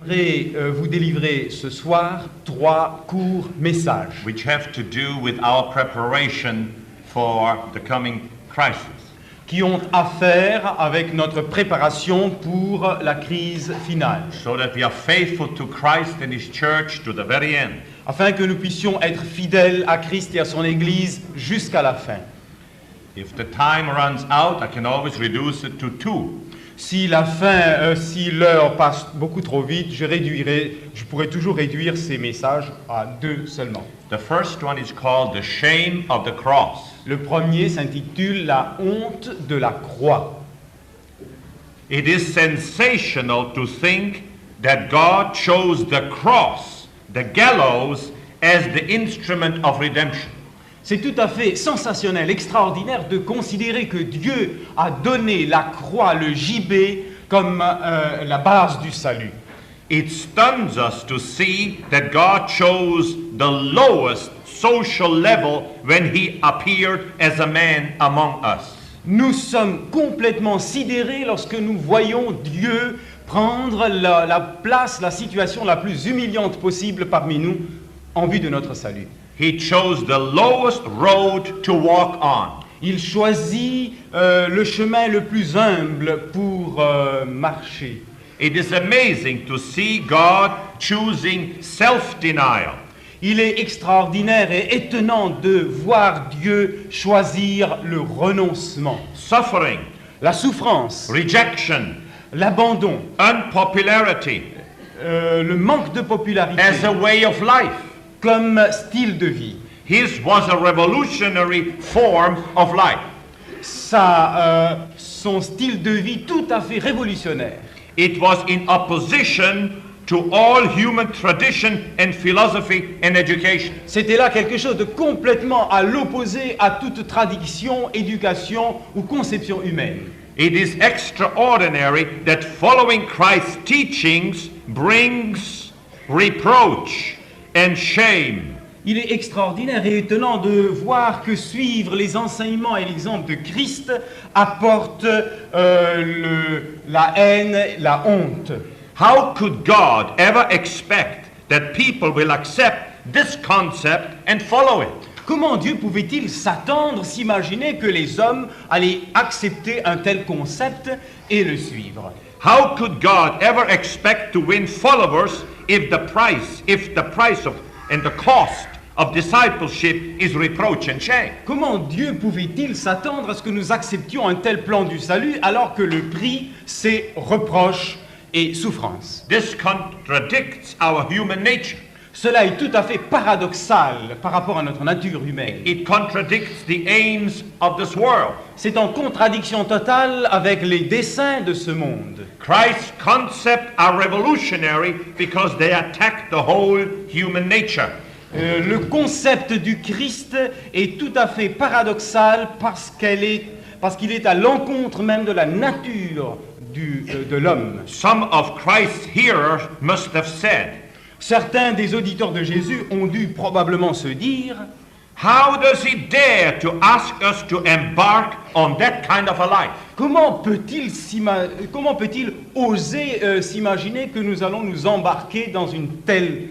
J'aimerais vous délivrer ce soir 3 courts messages which have to do with our preparation for the coming crisis. qui ont à faire avec notre préparation pour la crise finale, So that we are faithful to Christ and His church to the very end. afin que nous puissions être fidèles à Christ et à son Église jusqu'à la fin. If the time runs out, I can always reduce it to 2. Si l'heure passe beaucoup trop vite, je pourrais toujours réduire ces messages à 2 seulement. The first one is called the shame of the cross. Le premier s'intitule La honte de la croix. It is sensational to think that God chose the cross, the gallows, as the instrument of redemption. C'est tout à fait sensationnel, extraordinaire de considérer que Dieu a donné la croix, le gibet, comme la base du salut. It stuns us to see that God chose the lowest social level when He appeared as a man among us. Nous sommes complètement sidérés lorsque nous voyons Dieu prendre la place, la situation la plus humiliante possible parmi nous en vue de notre salut. He chose the lowest road to walk on. Il choisit le chemin le plus humble pour marcher. It is amazing to see God choosing self-denial. Il est extraordinaire et étonnant de voir Dieu choisir le renoncement, Suffering, la souffrance, rejection, l'abandon, unpopularity le manque de popularité as a way of life. comme style de vie. His was a revolutionary form of life. Son style de vie tout à fait révolutionnaire. It was in opposition to all human tradition and philosophy and education. C'était là quelque chose de complètement à l'opposé à toute tradition, éducation ou conception humaine. It is extraordinary that following Christ's teachings brings reproach and shame. Il est extraordinaire et étonnant de voir que suivre les enseignements et l'exemple de Christ apporte la haine, la honte. How could God ever expect that people will accept this concept and follow it? Comment Dieu pouvait-il s'attendre, s'imaginer que les hommes allaient accepter un tel concept et le suivre? How could God ever expect to win followers if the price and the cost of discipleship is reproach and shame? Comment Dieu pouvait-il s'attendre à ce que nous acceptions un tel plan du salut alors que le prix, c'est reproche et souffrance? This contradicts our human nature. Cela est tout à fait paradoxal par rapport à notre nature humaine. It contradicts the aims of this world. C'est en contradiction totale avec les desseins de ce monde. Christ's concepts are revolutionary because they attack the whole human nature. Le concept du Christ est tout à fait paradoxal parce qu'il est à l'encontre même de la nature de l'homme. Some of Christ's hearers must have said, Certains des auditeurs de Jésus ont dû probablement se dire: how does he dare to ask us to embark on that kind of a life? Comment peut-il oser s'imaginer que nous allons nous embarquer dans un tel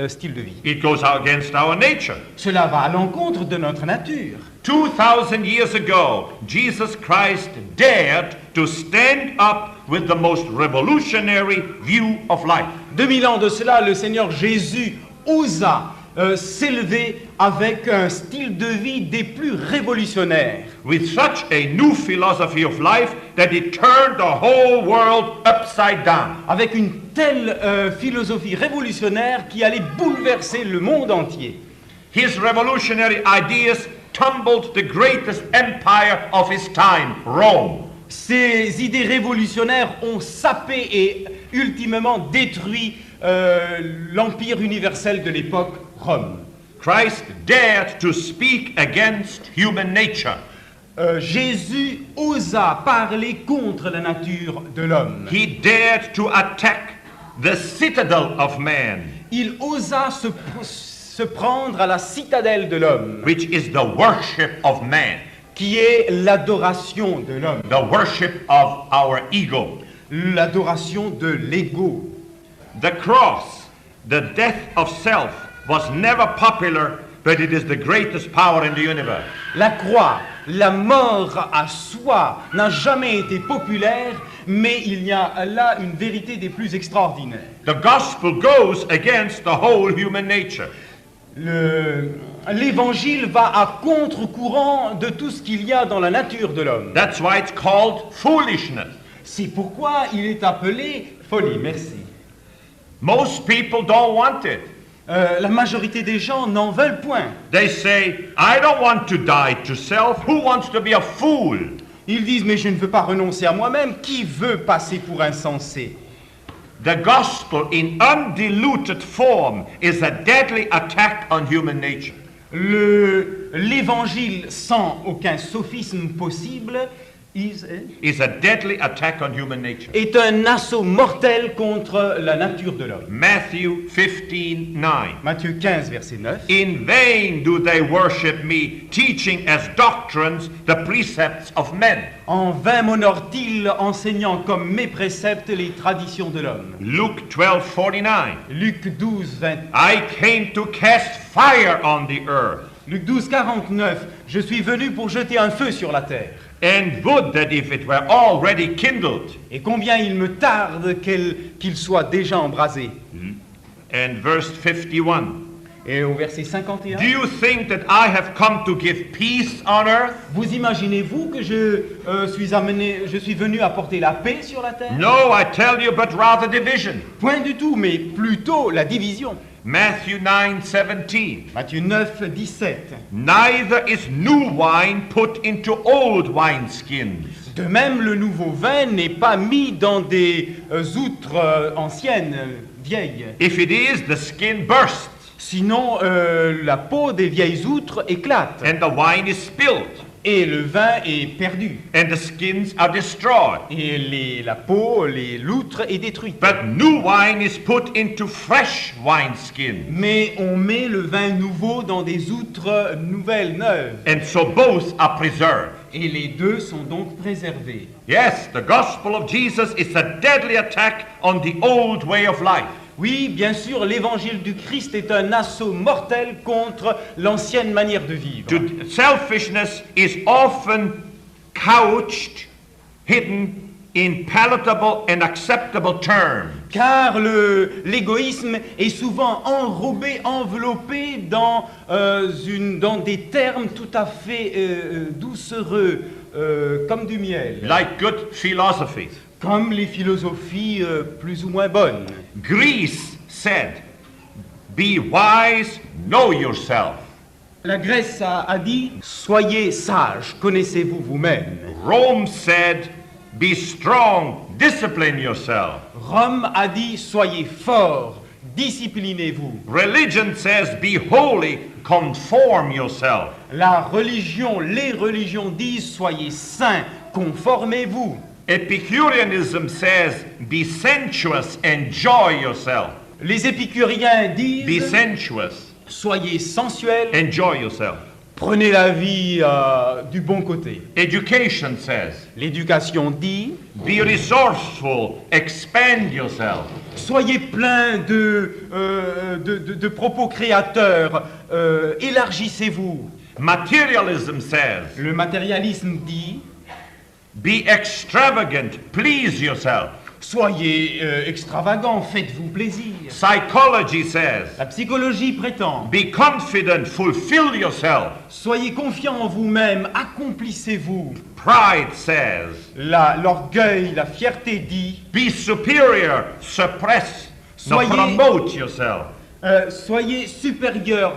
style de vie? It goes against our nature. Cela va à l'encontre de notre nature. 2,000 years ago, Jesus Christ dared to stand up with the most revolutionary view of life. 2000 ans de cela, le Seigneur Jésus osa s'élever avec un style de vie des plus révolutionnaires, With such a new philosophy of life that it turned the whole world upside down. avec une telle philosophie révolutionnaire qui allait bouleverser le monde entier. His revolutionary ideas tumbled the greatest empire of his time, Rome. Ces idées révolutionnaires ont sapé et ultimement détruit l'empire universel de l'époque, Rome. Christ dared to speak against human nature. Jésus osa parler contre la nature de l'homme. He dared to attack the citadel of man, Il osa se prendre à la citadelle de l'homme, which is the worship of man, qui est l'adoration de l'homme, the worship of our ego. l'adoration de l'ego. The cross, the death of self, was never popular, but it is the greatest power in the universe. La croix, la mort à soi n'a jamais été populaire, mais il y a là une vérité des plus extraordinaires. The gospel goes against the whole human nature. L'évangile va à contre-courant de tout ce qu'il y a dans la nature de l'homme. That's why it's called foolishness. C'est pourquoi il est appelé folie. Merci. Most people don't want it. La majorité des gens n'en veulent point. They say, I don't want to die to self. Who wants to be a fool? Ils disent, mais je ne veux pas renoncer à moi-même. Qui veut passer pour insensé? The gospel in undiluted form is a deadly attack on human nature. L'évangile sans aucun sophisme possible Is a deadly attack on human nature. est un assaut mortel contre la nature de l'homme. Matthew 15:9. Matthieu 15, verset 9. In vain do they worship me, teaching as doctrines the precepts of men. En vain m'honorent-ils, enseignant comme mes préceptes les traditions de l'homme. Luke 12:49. Luc 12, 20. I came to cast fire on the earth. Luc 12, 49. Je suis venu pour jeter un feu sur la terre. And would that if it were already kindled. Et combien il me tarde qu'il soit déjà embrasé. And verse 51. Et au verset 51. Do you think that I have come to give peace on earth? Vous imaginez-vous que je suis venu apporter la paix sur la terre? No, I tell you, but rather division. Point du tout, mais plutôt la division. Matthew 9:17. Matthieu 9, 17. Neither is new wine put into old wineskins. De même, le nouveau vin n'est pas mis dans des outres anciennes, vieilles. If it is, the skin bursts. Sinon, la peau des vieilles outres éclate. And the wine is spilled. Et le vin est perdu. And the skins are destroyed. Et la peau, l'outre est détruite. But new wine is put into fresh wineskins. Mais on met le vin nouveau dans des outres nouvelles, neuves. And so both are preserved. Et les deux sont donc préservés. Yes, the gospel of Jesus is a deadly attack on the old way of life. Oui, bien sûr, l'évangile du Christ est un assaut mortel contre l'ancienne manière de vivre. Selfishness is often couched, hidden in palatable and acceptable terms. Car l'égoïsme est souvent enrobé, enveloppé dans des termes tout à fait doucereux, comme du miel. Like good philosophies. Comme les philosophies plus ou moins bonnes. Greece said, be wise, know yourself. La Grèce a dit, soyez sages, connaissez-vous vous-même. Rome said, be strong, discipline yourself. Rome a dit, soyez forts, disciplinez-vous. Religion says, be holy, conform yourself. Les religions disent, soyez saints, conformez-vous. Epicureanism says, be sensuous, enjoy yourself. Les épicuriens disent, Be sensuous, soyez sensuels, enjoy yourself. prenez la vie du bon côté. Education says, L'éducation dit, be resourceful, expand yourself. soyez pleins de propos créateurs, élargissez-vous. Materialism says, Le matérialisme dit, be extravagant, please yourself. soyez extravagants, faites-vous plaisir. Psychology says, La psychologie prétend, be confident, fulfill yourself. soyez confiants en vous-même, accomplissez-vous. Pride says, L'orgueil, la fierté dit, be superior, suppress, not Soyez- promote yourself. soyez supérieurs,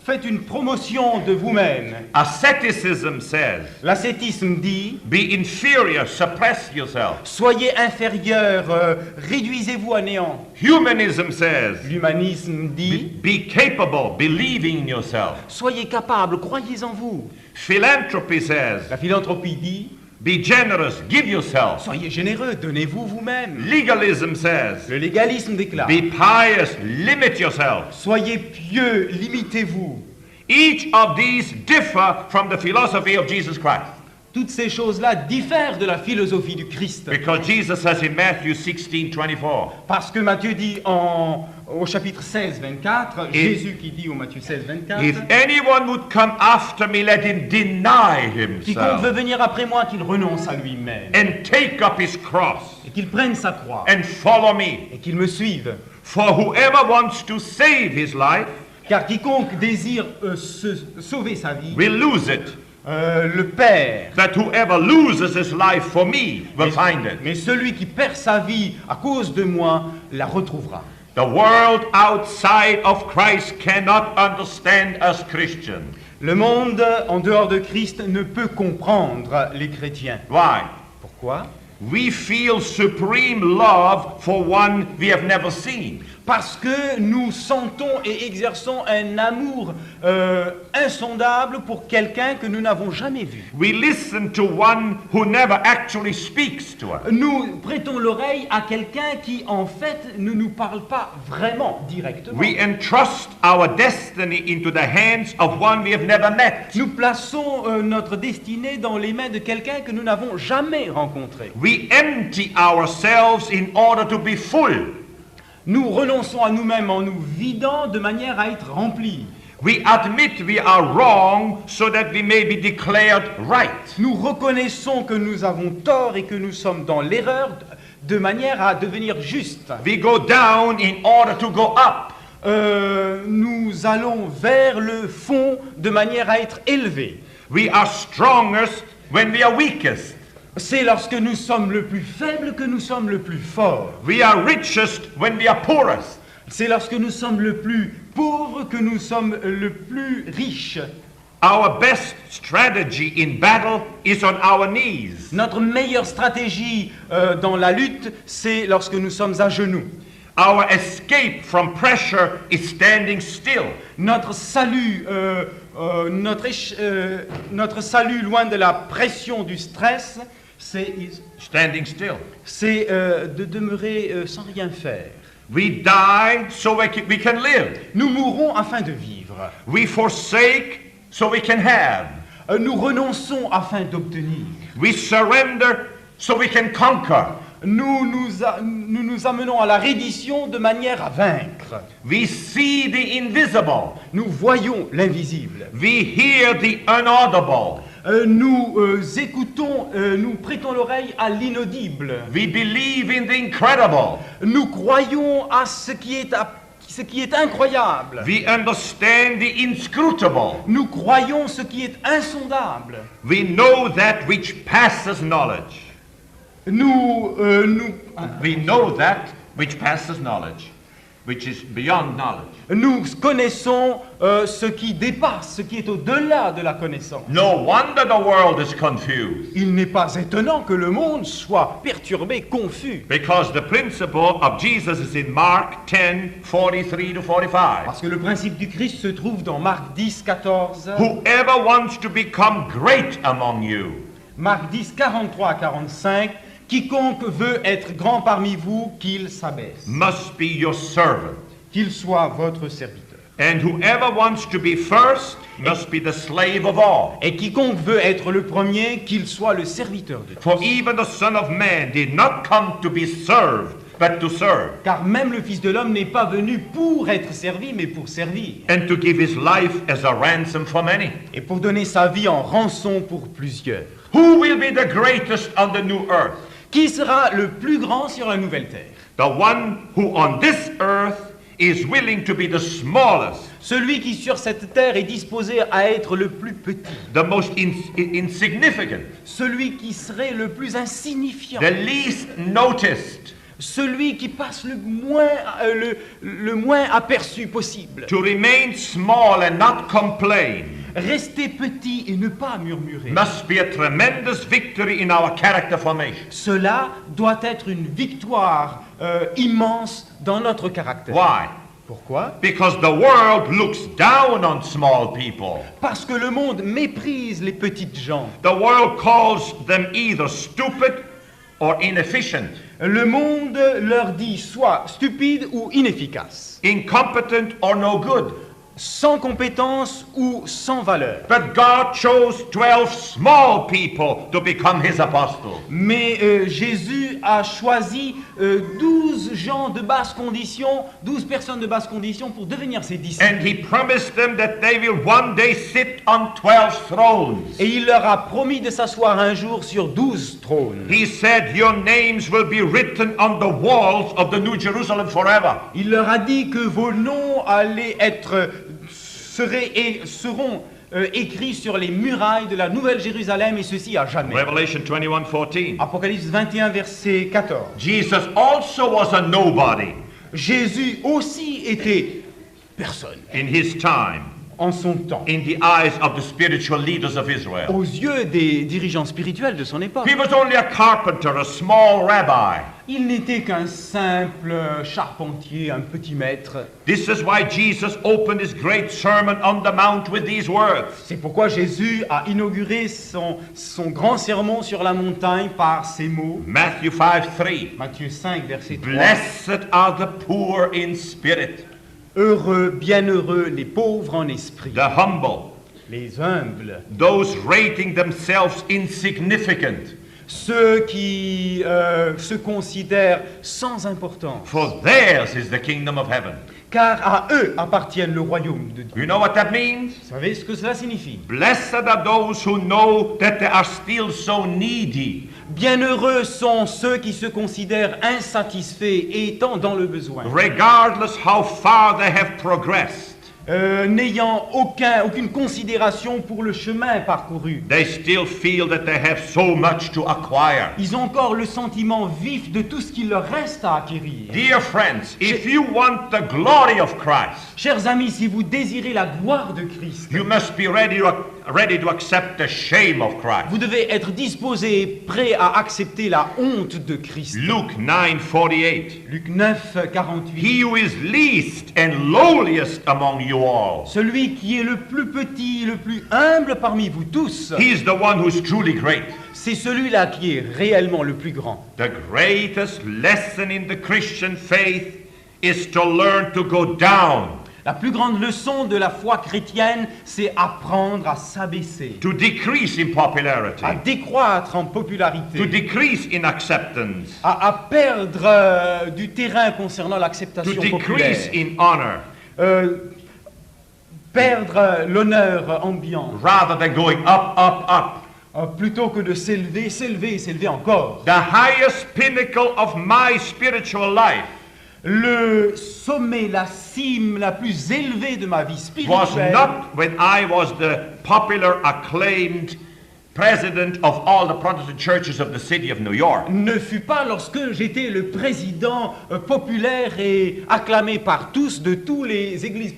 faites une promotion de vous-même. Asceticism says, L'ascétisme dit, be inferior, suppress yourself. soyez inférieurs, réduisez-vous à néant. Humanism says, L'humanisme dit, be capable, believing in yourself. soyez capables, croyez en vous. Philanthropy says, La philanthropie dit, be generous, give yourself. soyez généreux, donnez-vous vous-même. Legalism says, Le légalisme déclare, be pious, limit yourself. soyez pieux, limitez-vous. Each of these differ from the philosophy of Jesus Christ. Toutes ces choses-là diffèrent de la philosophie du Christ. Because Jesus says in Matthew 16:24, Parce que Matthieu dit au chapitre 16, 24, Jésus qui dit au Matthieu 16, 24, if anyone would come after me, let him deny quiconque himself veut venir après moi, qu'il renonce à lui-même and take up his cross et qu'il prenne sa croix and follow me. et qu'il me suive. For whoever wants to save his life Car quiconque désire sauver sa vie, will lose it. le perd. But whoever loses his life for me will find it. Mais celui qui perd sa vie à cause de moi la retrouvera. The world outside of Christ cannot understand us Christians. Le monde en dehors de Christ ne peut comprendre les chrétiens. Why? Pourquoi? We feel supreme love for one we have never seen. Parce que nous sentons et exerçons un amour insondable pour quelqu'un que nous n'avons jamais vu. We listen to one who never actually speaks to us. Nous prêtons l'oreille à quelqu'un qui, en fait, ne nous parle pas vraiment directement. We entrust our destiny into the hands of one we have never met. Nous plaçons notre destinée dans les mains de quelqu'un que nous n'avons jamais rencontré. We empty ourselves in order to be full. Nous renonçons à nous-mêmes en nous vidant de manière à être remplis. We admit we are wrong so that we may be declared right. Nous reconnaissons que nous avons tort et que nous sommes dans l'erreur de manière à devenir justes. We go down in order to go up. Nous allons vers le fond de manière à être élevés. We are strongest when we are weakest. C'est lorsque nous sommes le plus faibles que nous sommes le plus forts. We are richest when we are poorest. C'est lorsque nous sommes le plus pauvres que nous sommes le plus riches. Our best strategy in battle is on our knees. Notre meilleure stratégie dans la lutte, c'est lorsque nous sommes à genoux. Our escape from pressure is standing still. Notre salut, notre salut loin de la pression du stress, Standing still. c'est de demeurer sans rien faire. We die so we can live. Nous mourrons afin de vivre. We forsake so we can have. Nous renonçons afin d'obtenir. We surrender so we can conquer. Nous nous amenons à la reddition de manière à vaincre. We see the invisible. Nous voyons l'invisible. We hear the inaudible. Nous écoutons, nous prêtons l'oreille à l'inaudible. We believe in the incredible. Nous croyons à ce qui est incroyable. We understand the inscrutable. Nous croyons ce qui est insondable. We know that which passes knowledge. We know that which passes knowledge, which is beyond knowledge. Nous connaissons ce qui dépasse, ce qui est au-delà de la connaissance. No wonder the world is confused. Il n'est pas étonnant que le monde soit perturbé, confus. Because the principle of Jesus is in Mark 10:43 to 45. Parce que le principe du Christ se trouve dans Marc 10, 14. Whoever wants to become great among you. Marc 10, 43 à 45. Quiconque veut être grand parmi vous, qu'il s'abaisse. Must be your servant. Qu'il soit votre serviteur. And whoever wants to be first must be the slave of all. Et quiconque veut être le premier, qu'il soit le serviteur de tous. For even the Son of Man did not come to be served, but to serve. Car même le Fils de l'homme n'est pas venu pour être servi, mais pour servir. And to give his life as a ransom for many. Et pour donner sa vie en rançon pour plusieurs. Who will be the greatest on the new earth? Qui sera le plus grand sur la nouvelle terre? The one who on this earth is willing to be the smallest. Celui qui sur cette terre est disposé à être le plus petit. The most insignificant. Celui qui serait le plus insignifiant. The least noticed. Celui qui passe le moins aperçu possible. To remain small and not complain. Rester petit et ne pas murmurer. Must be a tremendous victory in our character formation. Cela doit être une victoire immense dans notre caractère. Why? Pourquoi? Because the world looks down on small people. Parce que le monde méprise les petites gens. The world calls them either stupid or inefficient. Le monde leur dit soit stupide ou inefficace. Incompetent or no good. sans compétence ou sans valeur. But God chose 12 small people to become his apostles. Mais Jésus a choisi 12 gens de basse condition, 12 personnes de basse condition pour devenir ses disciples. And he promised them that they will one day sit on 12 thrones. Et il leur a promis de s'asseoir un jour sur 12 trônes. He said, your names will be written on the walls of the New Jerusalem forever. Il leur a dit que vos noms allaient seront écrits sur les murailles de la Nouvelle Jérusalem, et ceci à jamais. Revelation 21:14. Apocalypse 21, verset 14. Jesus also was a nobody Jésus aussi était personne in his time, en son temps, in the eyes of the spiritual leaders of Israel. aux yeux des dirigeants spirituels de son époque. He was only a carpenter, a small rabbi. Il n'était qu'un simple charpentier, un petit maître. This is why Jesus opened his great sermon on the mount with these words. C'est pourquoi Jésus a inauguré son grand sermon sur la montagne par ces mots. Matthew 5:3. Matthieu 5, verset 3. Blessed are the poor in spirit, Heureux, bienheureux les pauvres en esprit, the humble, les humbles, those rating themselves insignificant, ceux qui se considèrent sans importance, for theirs is the kingdom of heaven. car à eux appartiennent le royaume de Dieu. You know what that means? Vous savez ce que cela signifie? Blessed are those who know that they are still so needy. Bienheureux sont ceux qui se considèrent insatisfaits et étant dans le besoin, Regardless how far they have progressed, n'ayant aucune considération pour le chemin parcouru. they still feel that they have so much to acquire. Ils ont encore le sentiment vif de tout ce qu'il leur reste à acquérir. Dear friends, if you want the glory of Christ, Chers amis, si vous désirez la gloire de Christ, you must be ready to accept the shame of Christ. vous devez être disposé et prêt à accepter la honte de Christ. Luke 9:48. Luc 9, 48. He who is least and lowliest among you all, Celui qui est le plus petit, le plus humble parmi vous tous, he is the one who is truly great. c'est celui-là qui est réellement le plus grand. The greatest lesson in the Christian faith is to learn to go down, La plus grande leçon de la foi chrétienne, c'est apprendre à s'abaisser, to decrease in popularity, à décroître en to popularité, decrease in acceptance, à perdre du terrain concernant to l'acceptation decrease populaire, in honor, perdre l'honneur ambiant, rather than going up, up, up. plutôt que de s'élever, s'élever et s'élever encore. The highest pinnacle of my spiritual life Le sommet, la cime la plus élevée de ma vie was spirituelle not when I was the popular, acclaimed president of all the Protestant churches of the city of New York. ne fut pas lorsque j'étais le président populaire et acclamé par tous de toutes les églises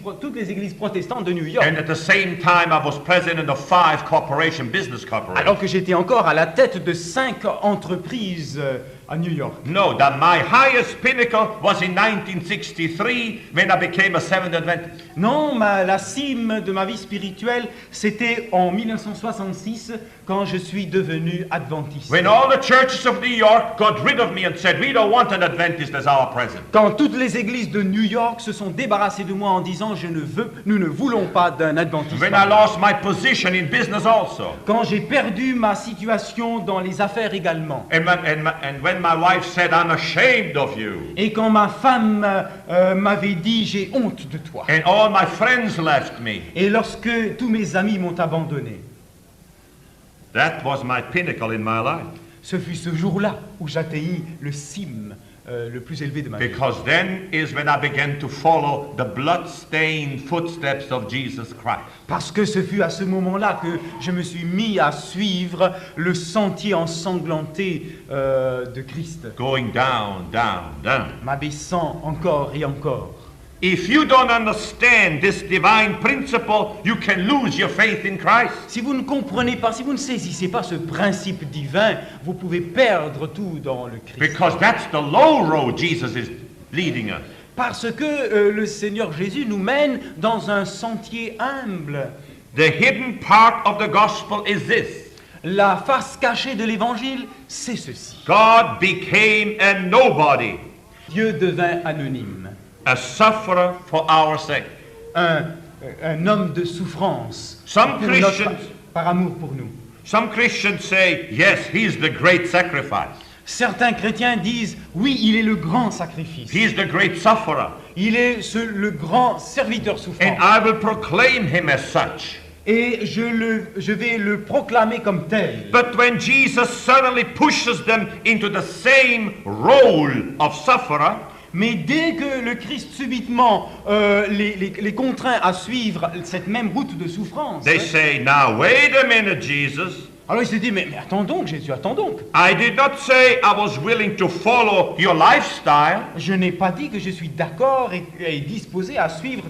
protestantes de New York. And at the same time, I was president of 5 business corporations. Alors que j'étais encore à la tête de 5 entreprises à New York. No, that my highest pinnacle was in 1963 when I became a Seventh Adventist. Non, la cime de ma vie spirituelle, c'était en 1966 quand je suis devenu adventiste. When all the churches of New York got rid of me and said, we don't want an Adventist as our president. Quand toutes les églises de New York se sont débarrassées de moi en disant nous ne voulons pas d'un adventiste. When I lost my position in business also. Quand j'ai perdu ma situation dans les affaires également. And when my wife said, I'm ashamed of you. Et quand ma femme m'avait dit j'ai honte de toi. And all my friends left me. Et lorsque tous mes amis m'ont abandonné. That was my pinnacle in my life. Ce fut ce jour-là où j'atteignis le cime le plus élevé de ma vie. Because then is when I began to follow the blood-stained footsteps of Jesus Christ. Parce que ce fut à ce moment-là que je me suis mis à suivre le sentier ensanglanté de Christ, Going down, down, down. m'abaissant encore et encore. If you don't understand this divine principle, you can lose your faith in Christ. Si vous ne comprenez pas, si vous ne saisissez pas ce principe divin, vous pouvez perdre tout dans le Christ. Because that's the low road Jesus is leading us. Parce que le Seigneur Jésus nous mène dans un sentier humble. The hidden part of the gospel is this. La face cachée de l'évangile, c'est ceci. God became a nobody, Dieu devint anonyme. a sufferer for our sake. Un un homme de souffrance Some pour Christians- par amour pour nous. Some Christians say, yes, he's the great sacrifice. Certains chrétiens disent, oui, il est le grand sacrifice. He's the great sufferer. Il est le grand serviteur souffrant. And I will proclaim him as such. Et je vais le proclamer comme tel. But when Jesus suddenly pushes them into the same role of sufferer, Mais dès que le Christ subitement les contraint à suivre cette même route de souffrance, they say, now wait a minute, Jesus. alors il se dit, mais attends donc Jésus, attends donc. I did not say I was willing to follow your lifestyle. Je n'ai pas dit que je suis d'accord et disposé à suivre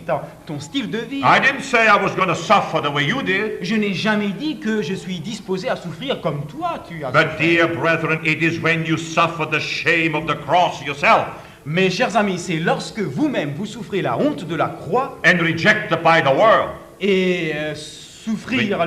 ton style de vie. I didn't say I was going to suffer the way you did. Je n'ai jamais dit que je suis disposé à souffrir comme toi tu as But souffert. dear brethren, it is when you suffer the shame of the cross yourself Mes chers amis, c'est lorsque vous-même vous souffrez la honte de la croix and rejected by the world et souffrir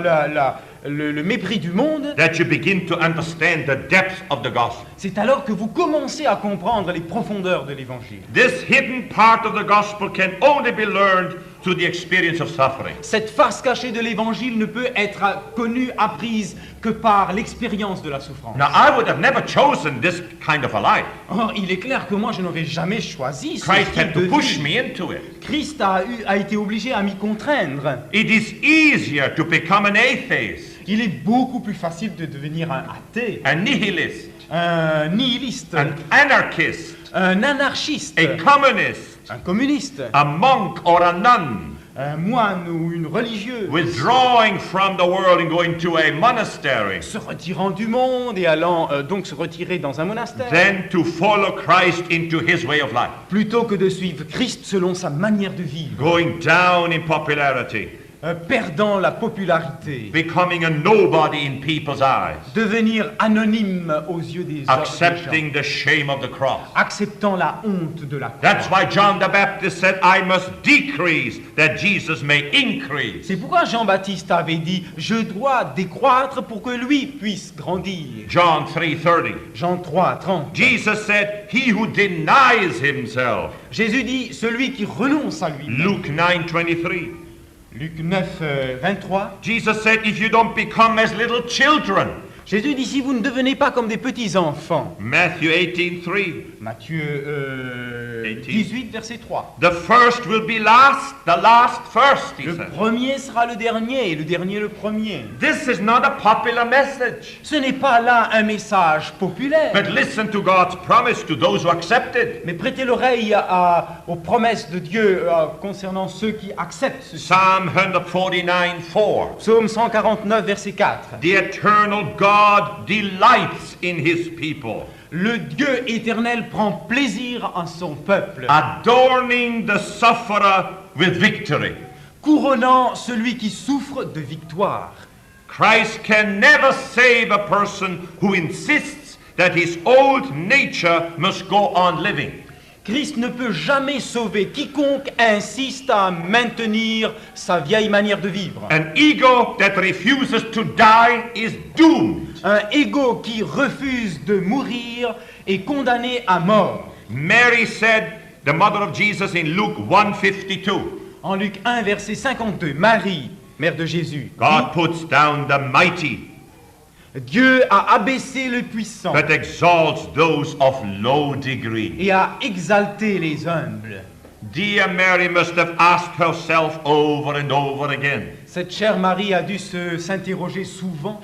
le mépris du monde, that you begin to understand the depth of the gospel. c'est alors que vous commencez à comprendre les profondeurs de l'évangile. This hidden part of the gospel can only be learned through the experience of suffering. Cette face cachée de l'évangile ne peut être connue, apprise que par l'expérience de la souffrance. Now, I would have never chosen this kind of a life. Or, il est clair que moi je n'aurais jamais choisi ce Christ style had de to push vie. me into it. Christ a été obligé à m'y contraindre. It is easier to become an atheist, Il est beaucoup plus facile de devenir un athée, a nihilist, un nihiliste, an anarchist, un anarchiste, a communist, un communiste, a monk or a nun, un moine ou une religieuse, withdrawing from the world and going to a monastery, se retirant du monde et allant donc se retirer dans un monastère, than to follow Christ into his way of life, plutôt que de suivre Christ selon sa manière de vivre, going down in popularity, perdant la popularité, becoming a nobody in people's eyes, devenir anonyme aux yeux des gens, accepting the shame of the cross. acceptant la honte de la croix. That's why John the Baptist said, I must decrease that Jesus may increase. C'est pourquoi Jean-Baptiste avait dit « Je dois décroître pour que lui puisse grandir ». John 3:30. Jean 3, 30. Jesus said, he who denies himself. Jésus dit « Celui qui renonce à lui ». Luke 9:23. Luc 9, 23. Jesus said, if you don't become as little children. Jésus dit « Si vous ne devenez pas comme des petits-enfants ». Matthew 18:3. Matthieu 18. 18, verset 3. The first will be last, the last first, he Le said. premier sera le dernier et le dernier le premier. This is not a popular message. Ce n'est pas là un message populaire. But listen to God's promise to those who accept it. Mais prêtez l'oreille aux promesses de Dieu concernant ceux qui acceptent ceci. Psalm 149:4. Psaume 149, verset 4. The eternal God delights in his people, Le Dieu éternel prend plaisir en son peuple, adorning the sufferer with victory. couronnant celui qui souffre de victoire. Christ can never save a person who insists that his old nature must go on living. Christ ne peut jamais sauver quiconque insiste à maintenir sa vieille manière de vivre. An ego that refuses to die is doomed. Un ego qui refuse de mourir est condamné à mort. Mary said, the mother of Jesus in Luke 1:52, En Luc 1, verset 52, Marie, mère de Jésus, God puts down the mighty, Dieu a abaissé le puissant but exalts those of low degree. et a exalté les humbles. Dear Mary must have asked herself over and over again, Cette chère Marie a dû s'interroger souvent.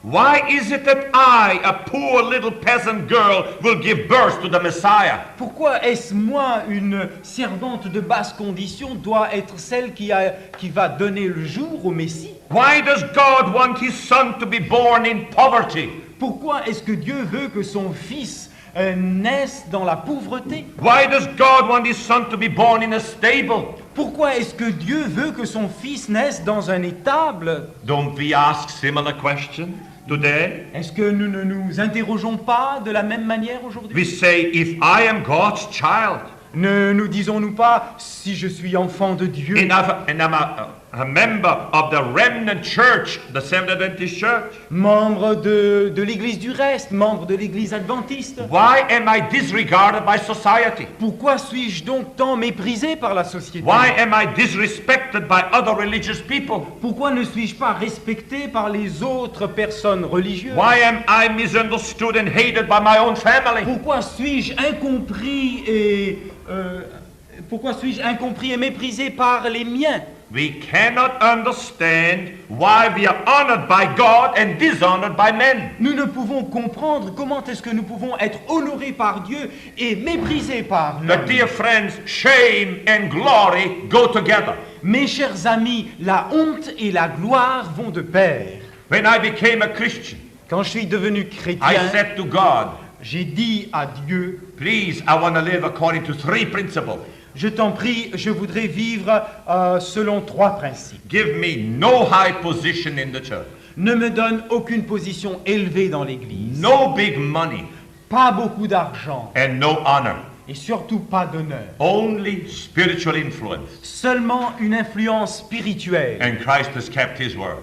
why is it that I, a poor little peasant girl, will give birth to the Messiah? Pourquoi est-ce moi, une servante de basse condition, doit être celle qui va donner le jour au Messie? Why does God want his son to be born in poverty? Pourquoi est-ce que Dieu veut que son fils naisse dans la pauvreté? Why does God want his son to be born in a stable? Pourquoi est-ce que Dieu veut que son fils naisse dans un étable? Don't we ask similar questions today? Est-ce que nous ne nous interrogeons pas de la même manière aujourd'hui? We say, if I am God's child, Ne nous disons-nous pas, si je suis enfant de Dieu, and I'm a member of the remnant church, the Seventh Adventist Church? membre de l'Église du reste, membre de l'Église adventiste. Why am I disregarded by society? Pourquoi suis-je donc tant méprisé par la société? Why am I disrespected by other religious people? Pourquoi ne suis-je pas respecté par les autres personnes religieuses? Why am I misunderstood and hated by my own family? Pourquoi suis-je incompris et méprisé par les miens? We cannot understand why we are honored by God and dishonored by men. Nous ne pouvons comprendre comment est-ce que nous pouvons être honorés par Dieu et méprisés par l'homme. But dear friends, shame and glory go together. Mes chers amis, la honte et la gloire vont de pair. When I became a Christian, Quand je suis devenu I chrétien, said to God, j'ai dit à Dieu, please, I want to live according to 3 principles. je t'en prie, je voudrais vivre selon 3 principes. Give me no high position in the church, Ne me donne aucune position élevée dans l'Église, no big money, pas beaucoup d'argent and no honor. et surtout pas d'honneur. Only spiritual influence. Seulement une influence spirituelle. And Christ has kept his word.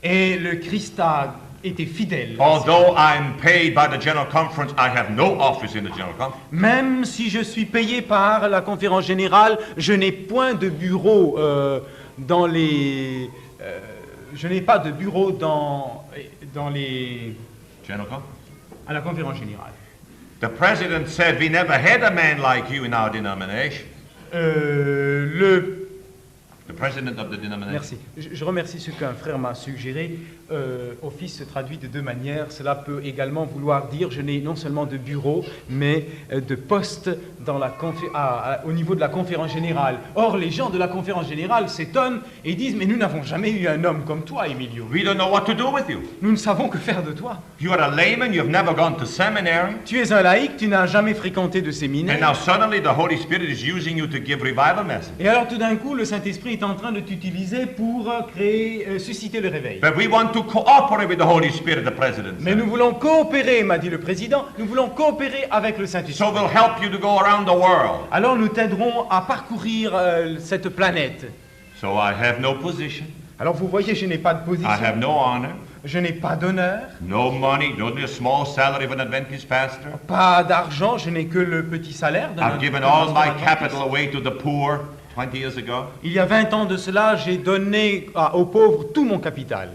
Et le Christ a été fidèle. Although I'm paid by the General Conference, I have no office in the General Conference. Même si je suis payé par la conférence générale, je n'ai point de bureau dans les... je n'ai pas de bureau dans les... General Conference? à la conférence générale. The president said we never had a man like you in our denomination. The president of the denomination. Merci. Je remercie ce qu'un frère m'a suggéré. Office se traduit de 2 manières. Cela peut également vouloir dire je n'ai non seulement de bureau, mais de poste dans au niveau de la conférence générale. Or, les gens de la conférence générale s'étonnent et disent mais nous n'avons jamais eu un homme comme toi, Emilio. We don't know what to do with you. Nous ne savons que faire de toi. You are a layman, you have never gone to seminary, Tu es un laïc, tu n'as jamais fréquenté de and séminaire. now suddenly the Holy Spirit is using you to give revival message. Et alors tout d'un coup, le Saint-Esprit est en train de t'utiliser pour susciter le réveil. But we want to cooperate with the Holy Spirit, the president Mais said. nous voulons coopérer, m'a dit le président, nous voulons coopérer avec le Saint-Esprit. So we'll help you to go around the world. Alors nous t'aiderons à parcourir cette planète. So I have no position, Alors vous voyez, je n'ai pas de I have position, no honor, je n'ai pas d'honneur, no money, only a small salary of an Adventist pastor. pas d'argent, je n'ai que le petit salaire d'un I've given d'un all my pasteur adventiste. capital away to the poor 20 years ago. Il y a 20 ans de cela, j'ai donné aux pauvres tout mon capital.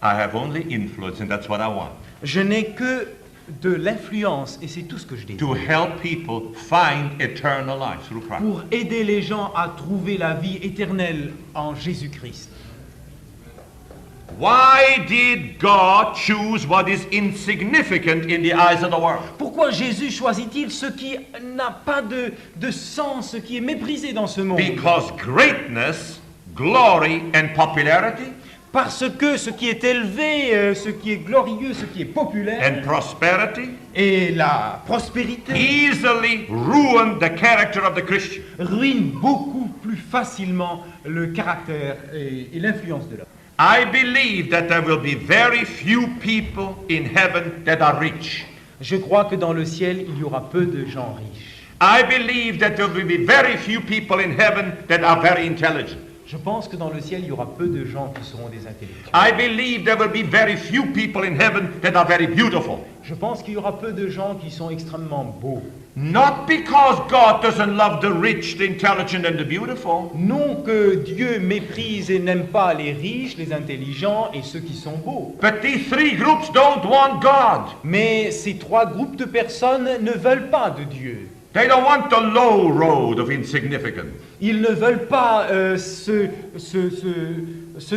I have only influence, and that's what I want. Je n'ai que de l'influence et c'est tout ce que je dis. To help people find eternal life through Christ. Pour aider les gens à trouver la vie éternelle en Jésus-Christ. Why did God choose what is insignificant in the eyes of the world? Pourquoi Jésus choisit-il ce qui n'a pas de sens, ce qui est méprisé dans ce monde? Because greatness, glory, and popularity, Parce que ce qui est élevé, ce qui est glorieux, ce qui est populaire, and prosperity et la prospérité easily ruin the character of the Christian. ruinent beaucoup plus facilement le caractère et l'influence de l'homme. I believe that there will be very few people in heaven that are rich. Je crois que dans le ciel, il y aura peu de gens riches. I believe that there will be very few people in heaven that are very intelligent. Je pense que dans le ciel, il y aura peu de gens qui seront des intellectuels. I believe there will be very few people in heaven that are very beautiful. Je pense qu'il y aura peu de gens qui sont extrêmement beaux. Not because God doesn't love the rich, the intelligent, and the beautiful. Non que Dieu méprise et n'aime pas les riches, les intelligents et ceux qui sont beaux. But these 3 groups don't want God. Mais ces 3 groupes de personnes ne veulent pas de Dieu. They don't want the low road of insignificance. Ils ne veulent pas ce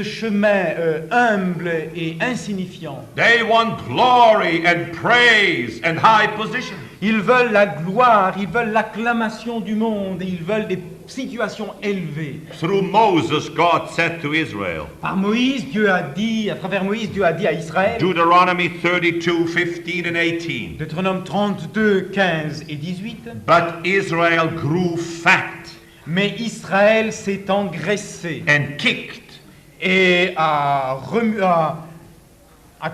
chemin humble et insignifiant. They want glory and praise and high position. Ils veulent la gloire, ils veulent l'acclamation du monde et ils veulent des situations élevées. Through Moses, God said to Israel, Par Moïse, Dieu a dit, à travers Moïse, Dieu a dit à Israël, Deuteronomy 32, 15 and 18, Deutéronome 32, 15 et 18, but Israel grew fat mais Israël s'est engraissé and kicked. et a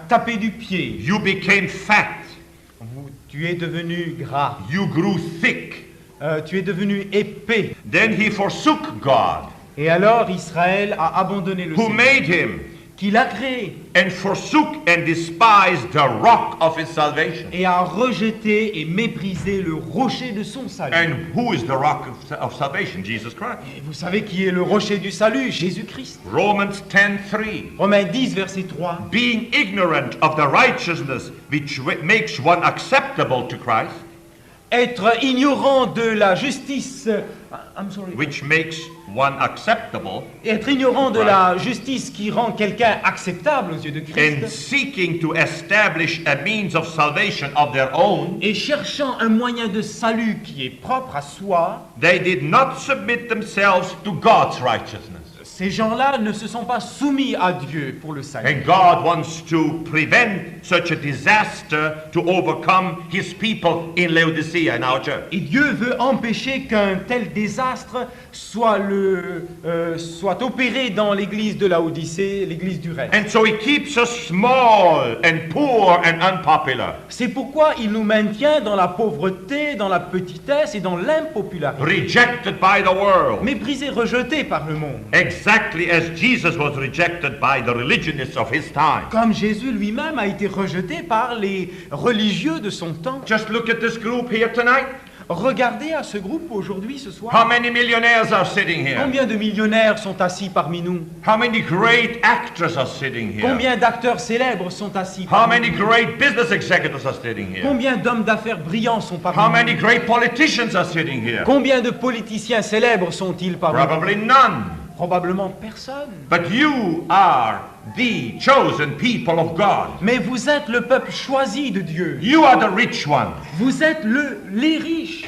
tapé du pied. You became fat. Tu es devenu gras, You grew thick. tu es devenu épais. Then he forsook God. Et alors Israël a abandonné le who Seigneur, made him, qui l'a créé, and forsook and despised the rock of his salvation. et a rejeté et méprisé le rocher de son salut. And who is the rock of salvation? Jesus Christ. Et vous savez qui est le rocher du salut? Jésus-Christ. Romans 10:3. Romains 10, verset 3. Being ignorant of the righteousness which makes one acceptable to Christ, Être ignorant de la justice, I'm sorry. which makes one acceptable, Être ignorant de la justice qui rend quelqu'un acceptable aux yeux de and Christ, seeking to establish a means of salvation of their own, et cherchant un moyen de salut qui est propre à soi, they did not submit themselves to God's righteousness. ces gens-là ne se sont pas soumis à Dieu pour le salut. And God wants to prevent such a disaster to overcome his people in Laodicea, in our church. Et Dieu veut empêcher qu'un tel désastre soit opéré dans l'église de Laodicée, l'église du reste. And so he keeps us small and poor and unpopular, C'est pourquoi il nous maintient dans la pauvreté, dans la petitesse et dans l'impopularité, rejected by the world, méprisés, rejetés par le monde. exactly as Jesus was rejected by the religionists of his time. Comme Jésus lui-même a été rejeté par les religieux de son temps. Just look at this group here tonight. Regardez à ce groupe aujourd'hui, ce How soir. many millionaires are sitting here? Combien de millionnaires sont assis parmi nous? How many great actors are sitting here? Combien d'acteurs célèbres sont assis How parmi many nous? great business executives are sitting here? Combien d'hommes d'affaires brillants sont How parmi many nous? great politicians are sitting here? Combien de politiciens célèbres sont-ils parmi nous? Probably none. Probablement personne. But you are the chosen people of God. Mais vous êtes le peuple choisi de Dieu. You are the rich ones. Vous êtes les riches.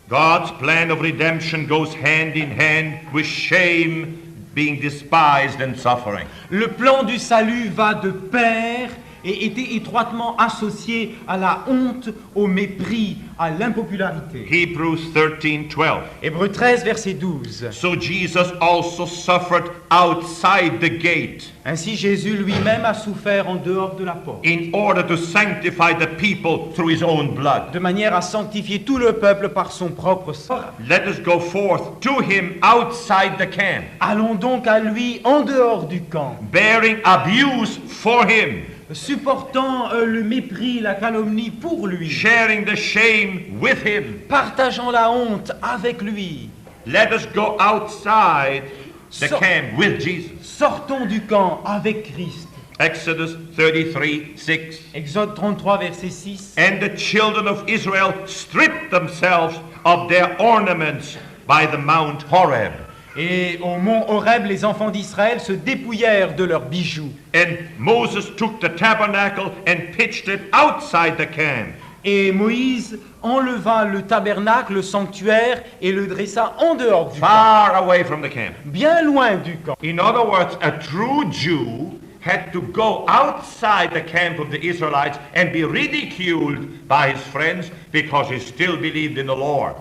God's plan of redemption goes hand in hand with shame, being despised, and suffering. Le plan du salut va de pair et était étroitement associé à la honte, au mépris, à l'impopularité. Hebrews 13:12. Hébreux 13, verset 12. So Jesus also suffered outside the gate Ainsi Jésus lui-même a souffert en dehors de la porte, in order to sanctify the people through his own blood. de manière à sanctifier tout le peuple par son propre sang. Let us go forth to him outside the camp, Allons donc à lui en dehors du camp, bearing abuse for him, supportant le mépris, la calomnie pour lui, sharing the shame with him. partageant la honte avec lui. Let us go outside the So- camp with Jesus. Sortons du camp avec Christ. Exodus 33:6. Exode 33, verset 6. And the children of Israel stripped themselves of their ornaments by the Mount Horeb. Et au mont Horeb, les enfants d'Israël se dépouillèrent de leurs bijoux. And Moses took the tabernacle and pitched it outside the camp. Et Moïse enleva le tabernacle, le sanctuaire, et le dressa en dehors du camp, Far away from the camp. bien loin du camp. In other words, a true Jew had to go outside the camp of the Israelites and be ridiculed by his friends because he still believed in the Lord.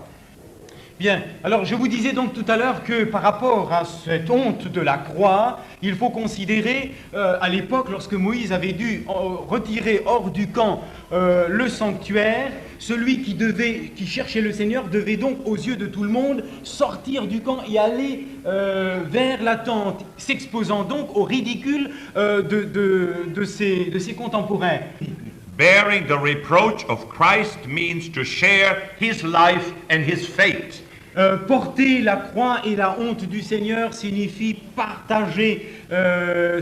Bien, alors je vous disais donc tout à l'heure que par rapport à cette honte de la croix, il faut considérer à l'époque, lorsque Moïse avait dû retirer hors du camp le sanctuaire, celui qui cherchait le Seigneur devait donc, aux yeux de tout le monde, sortir du camp et aller vers la tente, s'exposant donc au ridicule de ses contemporains. Bearing the reproach of Christ means to share his life and his fate. Porter la croix et la honte du Seigneur signifie partager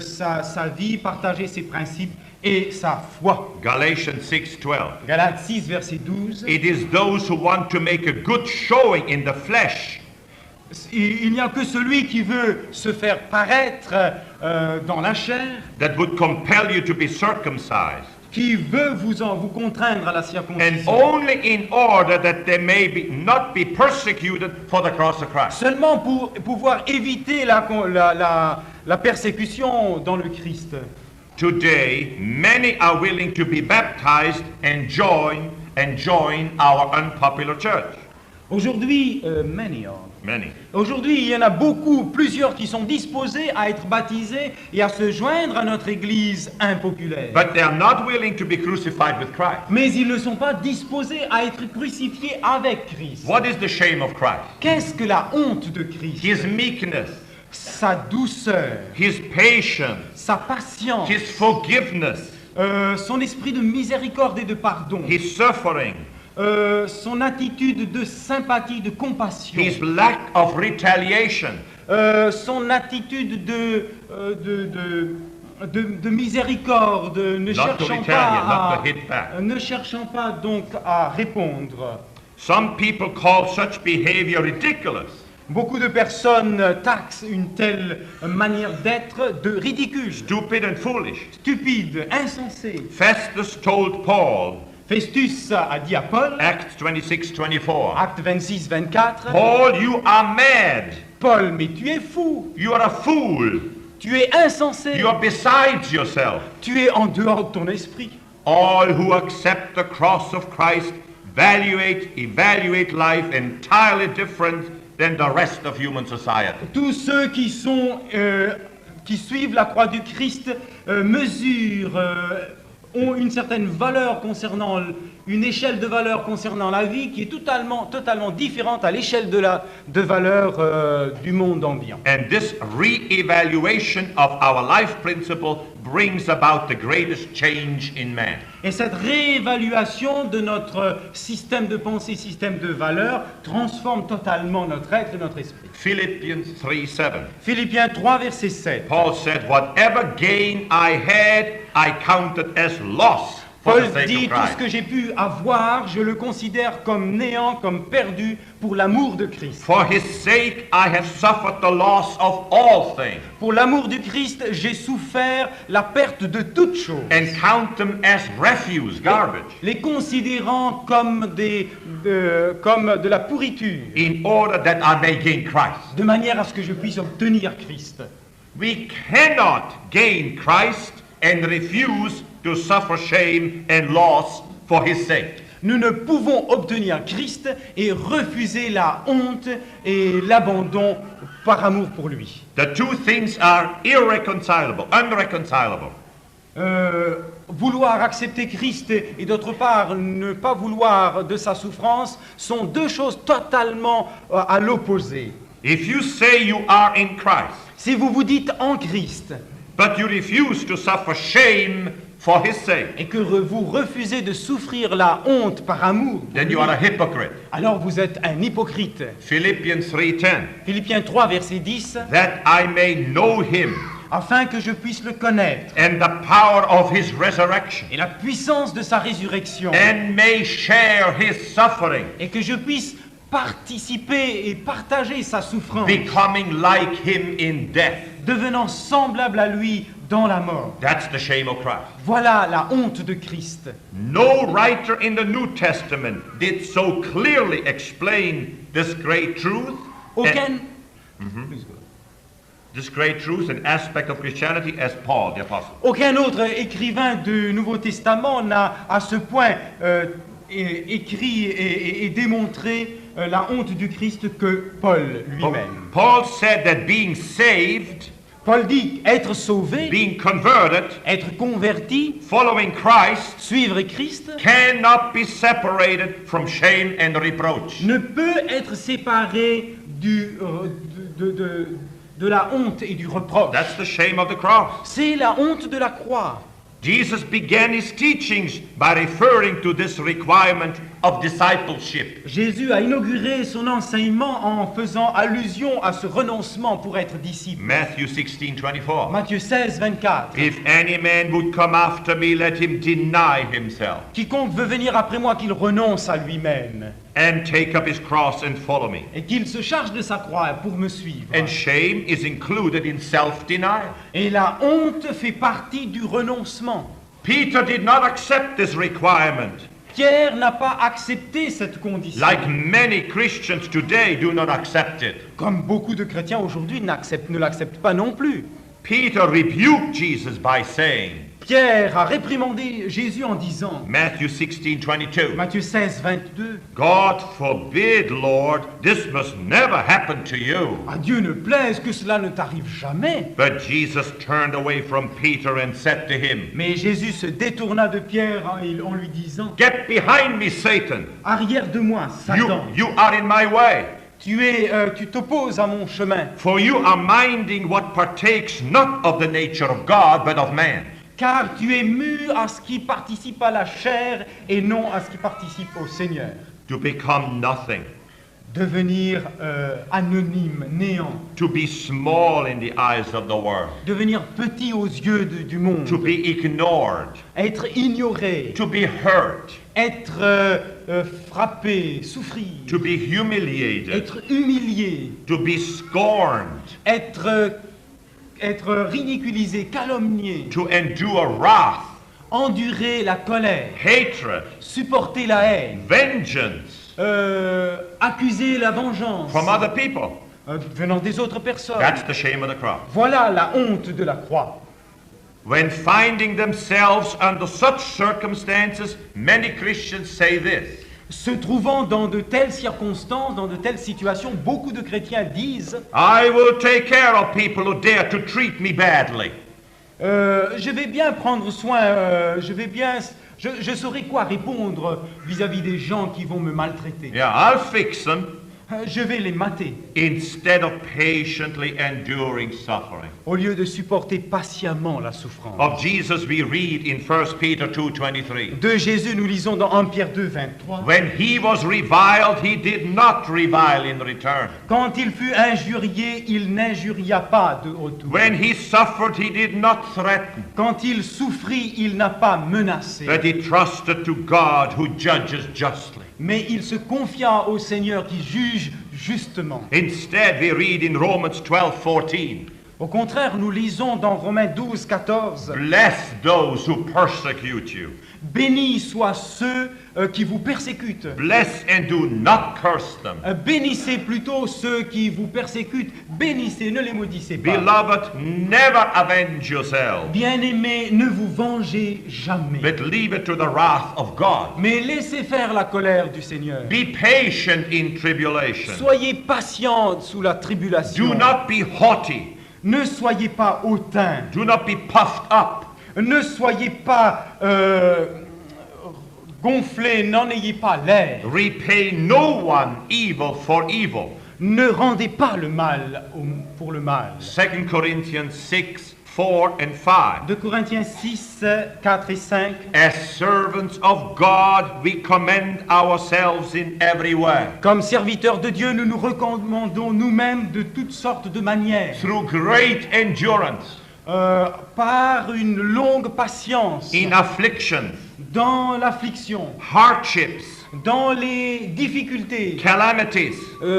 sa vie, partager ses principes et sa foi. Galatians 6:12. Galates 6, verset 12. It is those who want to make a good showing in the flesh Il n'y a que celui qui veut se faire paraître dans la chair, that would compel you to be circumcised, qui veut vous contraindre à la and circoncision. only in order that they may not be persecuted for the cross of Christ. Seulement pour pouvoir éviter la persécution dans le Christ. Today, many are willing to be baptized and join our unpopular church. Aujourd'hui, many are. Many. Aujourd'hui, il y en a beaucoup, plusieurs qui sont disposés à être baptisés et à se joindre à notre Église impopulaire. But they are not willing to be crucified with Christ. Mais ils ne sont pas disposés à être crucifiés avec Christ. What is the shame of Christ? Qu'est-ce que la honte de Christ? His meekness, Sa douceur, his patience, sa patience, his forgiveness, son esprit de miséricorde et de pardon, his suffering, son attitude de sympathie, de compassion, his lack of retaliation, son attitude de miséricorde, ne not to cherchant, retaliate, pas not to hit back. ne cherchant pas donc à répondre. Some people call such behavior ridiculous. Beaucoup de personnes taxent une telle manière d'être de ridicule, Stupid and foolish. stupide, insensée. Festus told Paul, Festus a dit à Paul, Acts 26:24, acte 26, 24, Paul, you are mad. Paul, mais tu es fou, You are a fool. tu es insensé, You are besides yourself. tu es en dehors de ton esprit. All who accept the cross of Christ evaluate life entirely different than the rest of human society. Tous ceux qui suivent la croix du Christ ont une certaine valeur concernant, une échelle de valeur concernant la vie qui est totalement différente à l'échelle de valeur du monde ambiant. And this re-evaluation of our life principle brings about the greatest change in man. Et cette réévaluation de notre système de pensée, système de valeurs, transforme totalement notre être et notre esprit. Philippians 3:7. Philippiens 3, verset 7. Paul said, whatever gain I had, I counted as loss for Paul the sake dit, of tout ce Christ. que j'ai pu avoir, je le considère comme néant, comme perdu pour l'amour de Christ. For his sake I have suffered the loss of all things, Pour l'amour du Christ, j'ai souffert la perte de toutes choses, and count them as refuse, garbage, les considérant comme de la pourriture, in order that I may gain Christ. de manière à ce que je puisse obtenir Christ. We cannot gain Christ and refuse to suffer shame and loss for his sake. Nous ne pouvons obtenir Christ et refuser la honte et l'abandon par amour pour lui. The two things are unreconcilable. Vouloir accepter Christ et d'autre part ne pas vouloir de sa souffrance sont deux choses totalement à l'opposé. If you say you are in Christ, Si vous vous dites en Christ but you refuse to suffer shame for his sake, et que vous refusez de souffrir la honte par amour, then you are a hypocrite. alors vous êtes un hypocrite. Philippians 3:10, Philippiens 3, verset 10, that I may know him afin que je puisse le connaître and the power of his resurrection, et la puissance de sa résurrection and may share his suffering, et que je puisse participer et partager sa souffrance, becoming like him in death. devenant semblable à lui dans la mort. That's the shame of Christ. Voilà la honte de Christ. No writer in the New Testament did so clearly explain this great truth. Aucun... This great truth and aspect of Christianity as Paul the Apostle. Aucun autre écrivain du Nouveau Testament n'a à ce point écrit et démontré la honte du Christ que Paul lui-même. Paul said that being saved, Paul dit être sauvé, being converted, être converti, following Christ, suivre Christ, cannot be separated from shame and reproach. ne peut être séparé de la honte et du reproche. That's the shame of the cross. C'est la honte de la croix. Jesus began his teachings by referring to this requirement of discipleship. Jésus a inauguré son enseignement en faisant allusion à ce renoncement pour être disciple. Matthew 16:24. Matthieu 16, 24. If any man would come after me, let him deny himself Quiconque veut venir après moi, qu'il renonce à lui-même and take up his cross and follow me. et qu'il se charge de sa croix pour me suivre. And shame is included in self-denial. Et la honte fait partie du renoncement. Peter did not accept this requirement, Pierre n'a pas accepté cette condition. like many Christians today do not accept it. Comme beaucoup de chrétiens aujourd'hui ne l'acceptent pas non plus. Peter rebuked Jesus by saying, Pierre a réprimandé Jésus en disant, Matthew 16:22. Matthieu 16, 22, God forbid, Lord, this must never happen to you. à Dieu ne plaise que cela ne t'arrive jamais. But Jesus turned away from Peter and said to him, Mais Jésus se détourna de Pierre en lui disant, Get behind me, Satan. arrière de moi, Satan, You are in my way. tu t'opposes à mon chemin, For you are minding what partakes not of the nature of God, but of man. car tu es mu à ce qui participe à la chair et non à ce qui participe au Seigneur. To become nothing. Devenir anonyme, néant, To be small in the eyes of the world. devenir petit aux yeux du monde, To be ignored. être ignoré, To be hurt. être frappé, souffrir, To be humiliated. être humilié, To be scorned. être ridiculisé, calomnié, To endure wrath, endurer la colère, hatred, supporter la haine, vengeance accuser la vengeance from other people. venant des autres personnes. That's the shame of the cross. Voilà la honte de la croix. When finding themselves under such circumstances, many Christians say this. Se trouvant dans de telles circonstances, dans de telles situations, beaucoup de chrétiens disent I will take care of people who dare to treat me badly. je vais bien prendre soin, je saurai quoi répondre vis-à-vis des gens qui vont me maltraiter. Yeah, I'll fix them Je vais les mater, instead of patiently enduring suffering. au lieu de supporter patiemment la souffrance. Of Jesus we read in 1 Peter 2:23. De Jésus, nous lisons dans 1 Pierre 2, 23. When he was reviled, he did not revile in return. Quand il fut injurié, il n'injuria pas de retour. When he suffered, he did not threaten, Quand il souffrit, il n'a pas menacé. but he trusted to God who judges justly. Mais il se confia au Seigneur qui juge justement. Instead, we read in Romans 12:14, Au contraire, nous lisons dans Romains 12, 14, bless those who persecute you. bénis soient ceux qui vous persécutent. Bless and do not curse them. Bénissez plutôt ceux qui vous persécutent. Bénissez, ne les maudissez pas. Beloved, never avenge yourselves, Bien-aimés, ne vous vengez jamais. but leave it to the wrath of God. Mais laissez faire la colère du Seigneur. Be patient in tribulation. Soyez patients sous la tribulation. Do not be haughty. Ne soyez pas hautains. Do not be puffed up. Ne soyez pas gonflés, n'en ayez pas l'air. Repay no one evil for evil. Ne rendez pas le mal pour le mal. 2 Corinthians 6, 4 and 5. 2 Corinthiens 6, 4 et 5. As servants of God, we commend ourselves in every way. Comme serviteurs de Dieu, nous nous recommandons nous-mêmes de toutes sortes de manières. Through great endurance, Par une longue patience, in afflictions, dans l'affliction, hardships, dans les difficultés, calamities,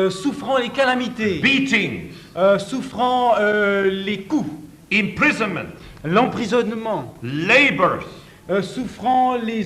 souffrant les calamités, beatings, souffrant les coups, imprisonment, l'emprisonnement, labors, souffrant les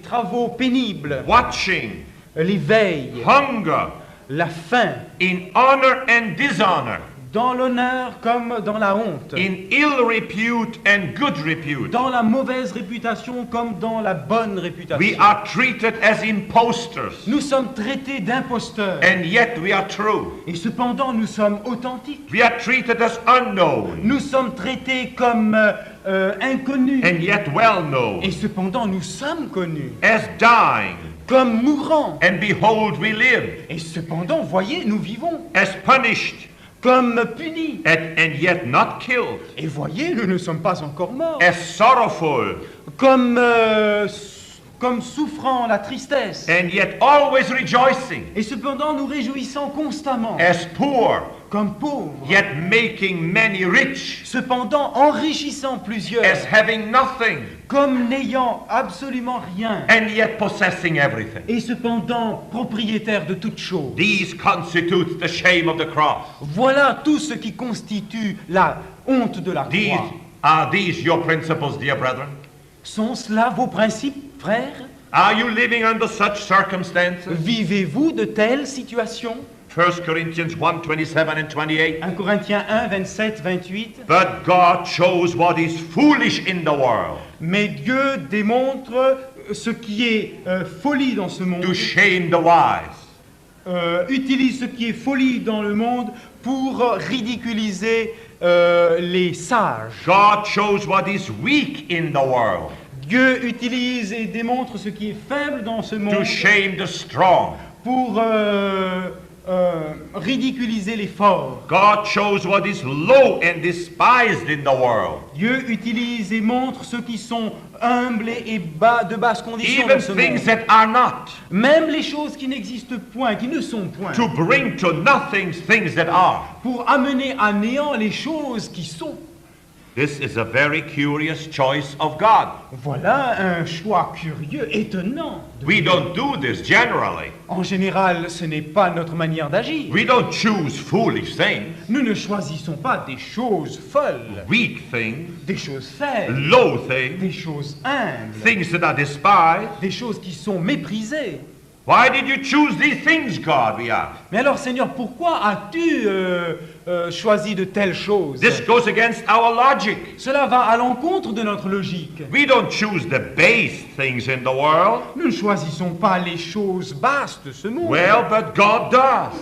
travaux pénibles, watching, les veilles, hunger, la faim, in honor and dishonor, dans l'honneur comme dans la honte, in ill repute and good repute. dans la mauvaise réputation comme dans la bonne réputation. We are treated as impostors, Nous sommes traités d'imposteurs and yet we are true. et cependant nous sommes authentiques. We are treated as unknown, Nous sommes traités comme inconnus and yet well known, et cependant nous sommes connus, as dying, comme mourants and behold we live, et cependant, voyez, nous vivons, as punished, comme punis and yet not killed, et voyez, nous ne sommes pas encore morts, as sorrowful, comme souffrant la tristesse and yet always rejoicing, et cependant nous réjouissons constamment, as poor, comme pauvres, yet making many rich, cependant enrichissant plusieurs, as having nothing, comme n'ayant absolument rien and yet possessing everything. et cependant propriétaires de toutes choses. These constitute the shame of the cross. Voilà tout ce qui constitue la honte de la croix. Are these your principles, dear brethren? Sont cela vos principes, frères? Are you living under such circumstances? Vivez-vous de telles situations? 1 Corinthians 1, 27 and 28. 1 Corinthiens 1, 27, 28. But God chose what is foolish in the world Mais Dieu démontre ce qui est folie dans ce monde, to shame the wise. utilise ce qui est folie dans le monde pour ridiculiser les sages. God chose what is weak in the world Dieu utilise et démontre ce qui est faible dans ce to monde shame the strong. pour ridiculiser les forts. God chose what is low and despised in the world, Dieu utilise et montre ceux qui sont humbles et bas, de basse condition even dans ce things monde. that are not, Même les choses qui n'existent point, qui ne sont point, to bring to nothing things that are. pour amener à néant les choses qui sont. This is a very curious choice of God. Voilà un choix curieux, étonnant. We don't do this generally. En général, ce n'est pas notre manière d'agir. We don't choose foolish things, Nous ne choisissons pas des choses folles, weak things, des choses faibles, low things, des choses humbles, things that are despised. des choses qui sont méprisées. Why did you choose these things, God, we ask? Mais alors, Seigneur, pourquoi as-tu choisi de telles choses? This goes against our logic. Cela va à l'encontre de notre logique. We don't choose the base things in the world. Nous ne choisissons pas les choses basses de ce monde. Well, but God does.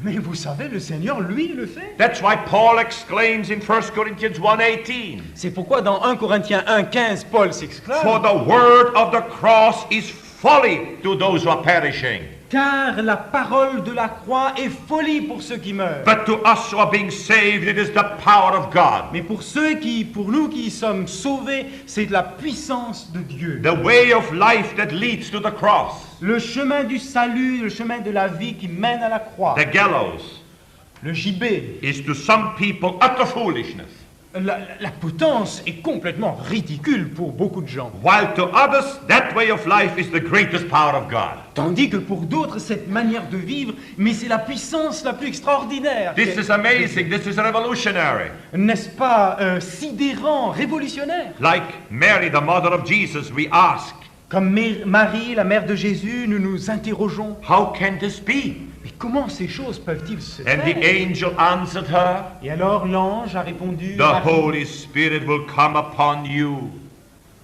Mais vous savez, le Seigneur, lui, le fait. That's why Paul exclaims in 1 Corinthians 1:18, C'est pourquoi dans 1 Corinthiens 1,15, Paul for s'exclame: the word of the cross is folly to those who are perishing, car la parole de la croix est folie pour ceux qui meurent. but to us who are being saved, it is the power of God. Mais pour nous qui sommes sauvés, c'est de la puissance de Dieu. The way of life that leads to the cross, Le chemin du salut, le chemin de la vie qui mène à la croix. the gallows, Le gibet, is to some people utter foolishness, la potence est complètement ridicule pour beaucoup de gens. while to others that way of life is the greatest power of God. Tandis que pour d'autres, cette manière de vivre, mais c'est la puissance la plus extraordinaire. This is amazing, this is revolutionary. N'est-ce pas sidérant, révolutionnaire? Like Mary, the mother of Jesus, we ask, Comme Marie, la mère de Jésus, nous nous interrogeons, how can this be? mais comment ces choses peuvent-ils se And the faire? angel answered her, Et alors l'ange a répondu, the Marie, Holy Spirit will come upon you,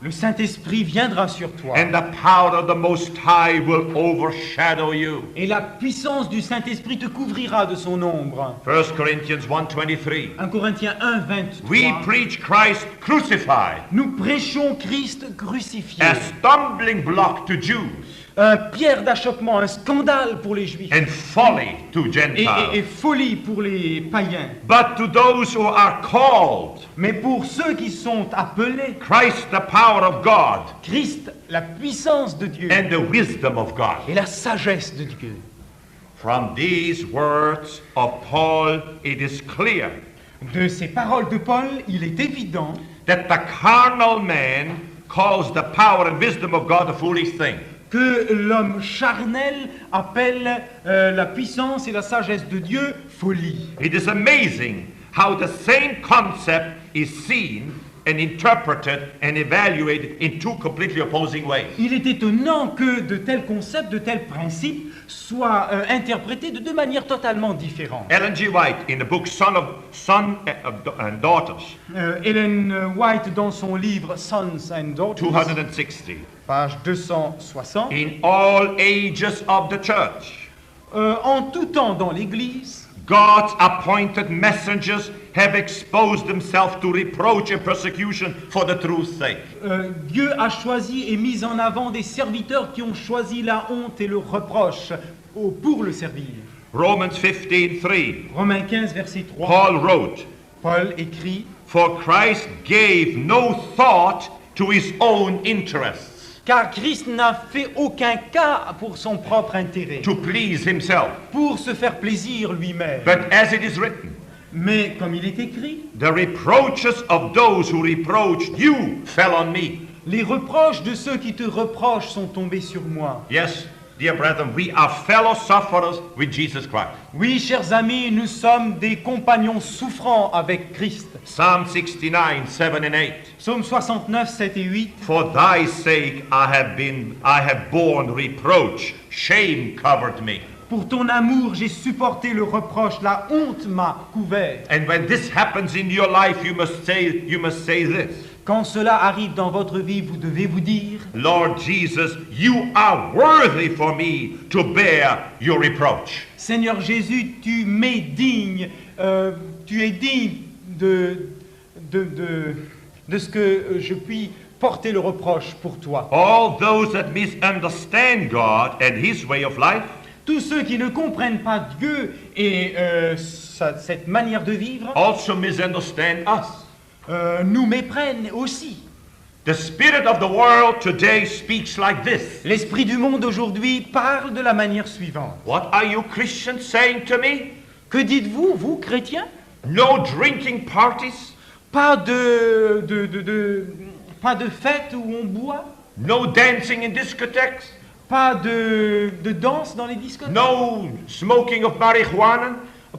le Saint-Esprit viendra sur toi, and the power of the Most High will overshadow you. et la puissance du Saint-Esprit te couvrira de son ombre. 1 Corinthians 1:23. 1 Corinthiens 1, 23. We preach Christ crucified, Nous prêchons Christ crucifié, a stumbling block to Jews, un pierre d'achoppement, un scandale pour les Juifs, and folly to et Gentiles. folie pour les païens. But to those who are called, Mais pour ceux qui sont appelés, Christ the power of God Christ, la puissance de Dieu and the wisdom of God. et la sagesse de Dieu. From these words of Paul, it is clear De ces paroles de Paul, il est évident that the carnal man calls the power and wisdom of God a foolish thing. que l'homme charnel appelle la puissance et la sagesse de Dieu folie. It is amazing how the same concept is seen and interpreted and evaluated in two completely opposing ways. Il est étonnant que de tels concepts, de tels principes soient interprétés de deux manières totalement différentes. Ellen G. White, in the book Son and Daughters, Ellen White, dans son livre Sons and Daughters, 260, page 260, in all ages of the church, en tout temps dans l'Église, God's appointed messengers have exposed themselves to reproach and persecution for the truth's sake. Dieu a choisi et mis en avant des serviteurs qui ont choisi la honte et le reproche pour le servir. Romans 15:3, Romains 15, verset 3, Paul wrote, Paul écrit: for Christ gave no thought to his own interests, car Christ n'a fait aucun cas pour son propre intérêt, to please himself. pour se faire plaisir lui-même. But as it is written, Mais comme il est écrit, the reproaches of those who reproached you fell on me. les reproches de ceux qui te reprochent sont tombés sur moi. Yes, dear brethren, we are fellow sufferers with Jesus Christ. Oui, chers amis, nous sommes des compagnons souffrants avec Christ. Psalm 69, 7 and 8. Psaume 69, 7 et 8. For thy sake I have borne reproach, shame covered me. Pour ton amour, j'ai supporté le reproche, la honte m'a couvert. And when this happens in your life, you must say this. Quand cela arrive dans votre vie, vous devez vous dire, Lord Jesus, you are worthy for me to bear your reproach. Seigneur Jésus, tu m'es digne, tu es digne de ce que je puis porter le reproche pour toi. All those that misunderstand God and His way of life, Tous ceux qui ne comprennent pas Dieu et cette manière de vivre, also misunderstand us. nous méprennent aussi. The spirit of the world today speaks like this. L'esprit du monde aujourd'hui parle de la manière suivante. What are you Christians saying to me? Que dites-vous, vous, chrétiens? No drinking parties, Pas de fête où on boit, no dancing in discotheques, pas de danse dans les discothèques, no smoking of marijuana,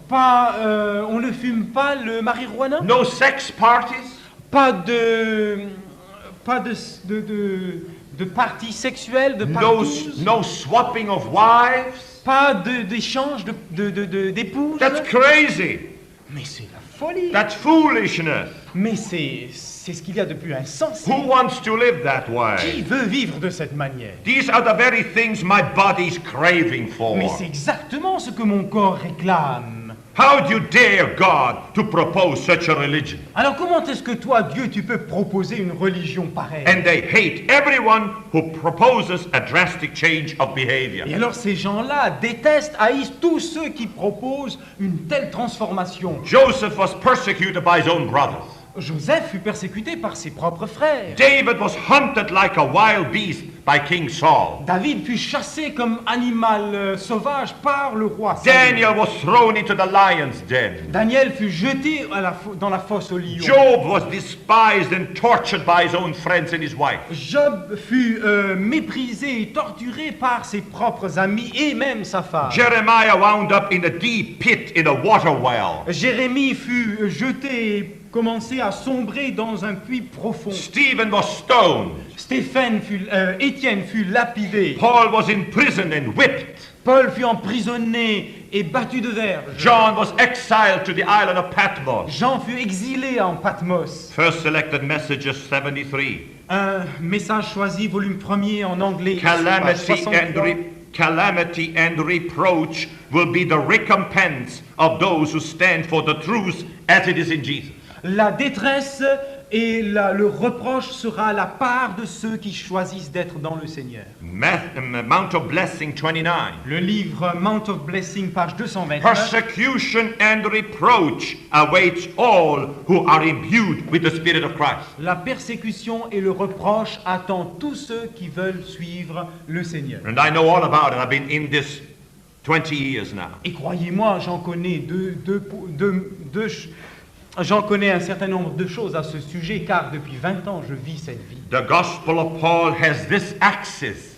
on ne fume pas le marijuana, no sex parties, pas de parties sexuelles, de partous, no swapping of wives. pas d'échange d'épouses. That's crazy. Mais c'est la folie. That's foolishness. Mais c'est ce qu'il y a de plus insensé. Who wants to live that Qui way? veut vivre de cette manière? These are the very things my body's craving for. Mais c'est exactement ce que mon corps réclame. How do you dare God to propose such a religion? Alors comment est-ce que toi, Dieu, tu peux proposer une religion pareille? And they hate everyone who proposes a drastic change of behavior. Et alors ces gens-là détestent, haïssent tous ceux qui proposent une telle transformation. Joseph was persecuted by his own brothers. Joseph fut persécuté par ses propres frères. David was hunted like a wild beast by King Saul. David fut chassé comme animal sauvage par le roi Saül. Daniel was thrown into the lion's den. Daniel fut jeté dans la fosse aux lions. Job was despised and tortured by his own friends and his wife. Job fut méprisé et torturé par ses propres amis et même sa femme. Jeremiah wound up in a deep pit in a water well. Jérémie fut jeté et commençait à sombrer dans un puits profond. Stephen was stoned. Étienne fut lapidé. Paul was imprisoned and whipped. Paul fut emprisonné et battu de verge. John was exiled to the island of Patmos. Jean fut exilé en Patmos. First Selected Messages 73. Un message choisi, volume 1er en anglais. Calamity and reproach will be the recompense of those who stand for the truth as it is in Jesus. La détresse et le reproche sera la part de ceux qui choisissent d'être dans le Seigneur. Mount of Blessing 29. Le livre Mount of Blessing, page 229. Persecution and reproach awaits all who are imbued with the Spirit of Christ. La persécution et le reproche attendent tous ceux qui veulent suivre le Seigneur. And I know all about it. I've been in this 20 years now. Et croyez-moi, j'en connais un certain nombre de choses à ce sujet, car depuis 20 ans, je vis cette vie. The Gospel of Paul has this axis.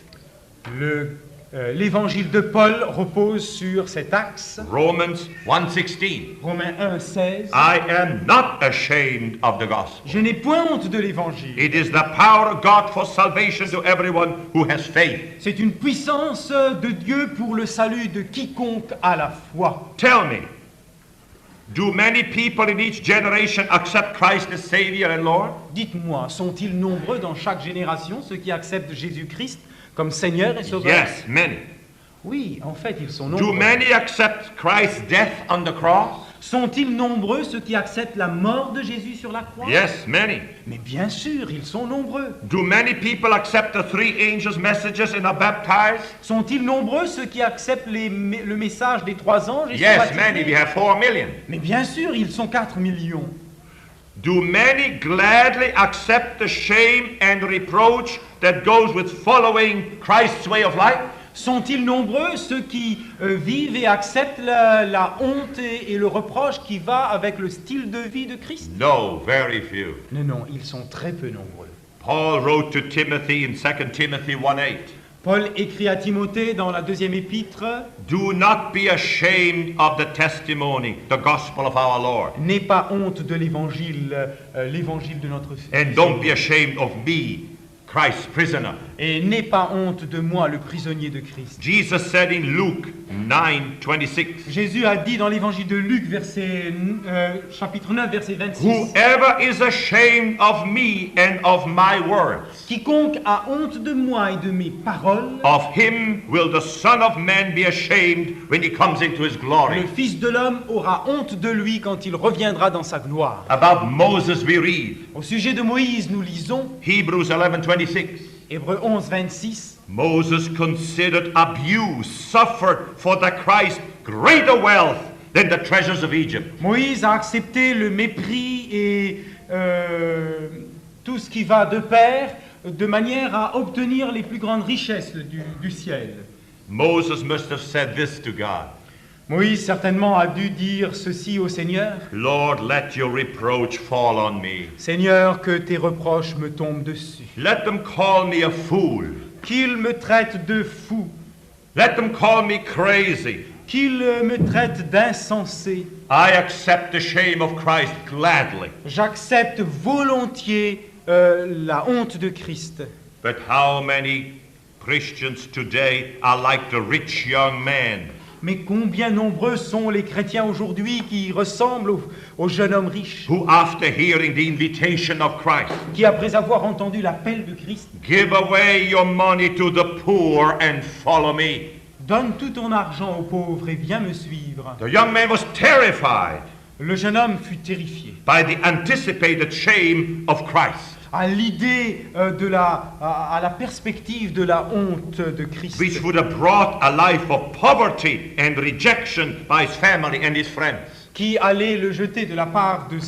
L'évangile de Paul repose sur cet axe. Romans 1:16. Romains 1:16. I am not ashamed of the gospel. Je n'ai point honte de l'évangile. It is the power of God for salvation to everyone who has faith. C'est une puissance de Dieu pour le salut de quiconque a la foi. Tell me, do many people in each generation accept Christ as Savior and Lord? Dites-moi, sont-ils nombreux dans chaque génération ceux qui acceptent Jésus-Christ comme Seigneur et Sauveur? Yes, many. Oui, en fait, ils sont nombreux. Do many accept Christ's death on the cross? Sont-ils nombreux ceux qui acceptent la mort de Jésus sur la croix? Yes, many. Mais bien sûr, ils sont nombreux. Do many people accept the three angels' messages and are baptized? Sont-ils nombreux ceux qui acceptent le message des 3 anges et sont Yes, baptisés? many. We have 4 million. Mais bien sûr, ils sont 4 millions. Do many gladly accept the shame and reproach that goes with following Christ's way of life? Sont-ils nombreux ceux qui vivent et acceptent la honte et le reproche qui va avec le style de vie de Christ? No, very few. Non, ils sont très peu nombreux. Paul wrote to Timothy in 2 Timothy 1:8. Paul écrit à Timothée dans la 2e épître, Do not be ashamed of the testimony, the gospel of our Lord. n'aie pas honte de l'évangile de notre And don't be ashamed of me, Christ's prisoner. Et n'aie pas honte de moi, le prisonnier de Christ. Jesus said in Luke 9:26, Jésus a dit dans l'évangile de Luc, chapitre 9, verset 26, whoever is ashamed of me and of my words, quiconque a honte de moi et de mes paroles, of him will the Son of Man be ashamed when he comes into his le glory. Fils de l'homme aura honte de lui quand il reviendra dans sa gloire. About Moses we read, Au sujet de Moïse, nous lisons Hebrews 11:26, Hébreux 11, 26. Moses considered abuse suffered for the Christ greater wealth than the treasures of Egypt. Moïse a accepté le mépris et tout ce qui va de pair, de manière à obtenir les plus grandes richesses du ciel. Moses must have said this to God, Moïse certainement a dû dire ceci au Seigneur. Lord, let your reproach fall on me. Seigneur, que tes reproches me tombent dessus. Let them call me a fool. Qu'ils me traitent de fou. Let them call me crazy. Qu'ils me traitent d'insensé. I accept the shame of Christ gladly. J'accepte volontiers la honte de Christ. But how many Christians today are like the rich young man Mais combien nombreux sont les chrétiens aujourd'hui qui ressemblent au jeune homme riche, who, after hearing the invitation of Christ, qui après avoir entendu l'appel de Christ, give away your money to the poor and follow me? donne tout ton argent aux pauvres et viens me suivre. The young man was terrified Le jeune homme fut terrifié by the anticipated shame of Christ, à l'idée à la perspective de la honte de Christ, which would have brought a life of poverty and rejection by his family and his friends. qui allait le jeter de la part de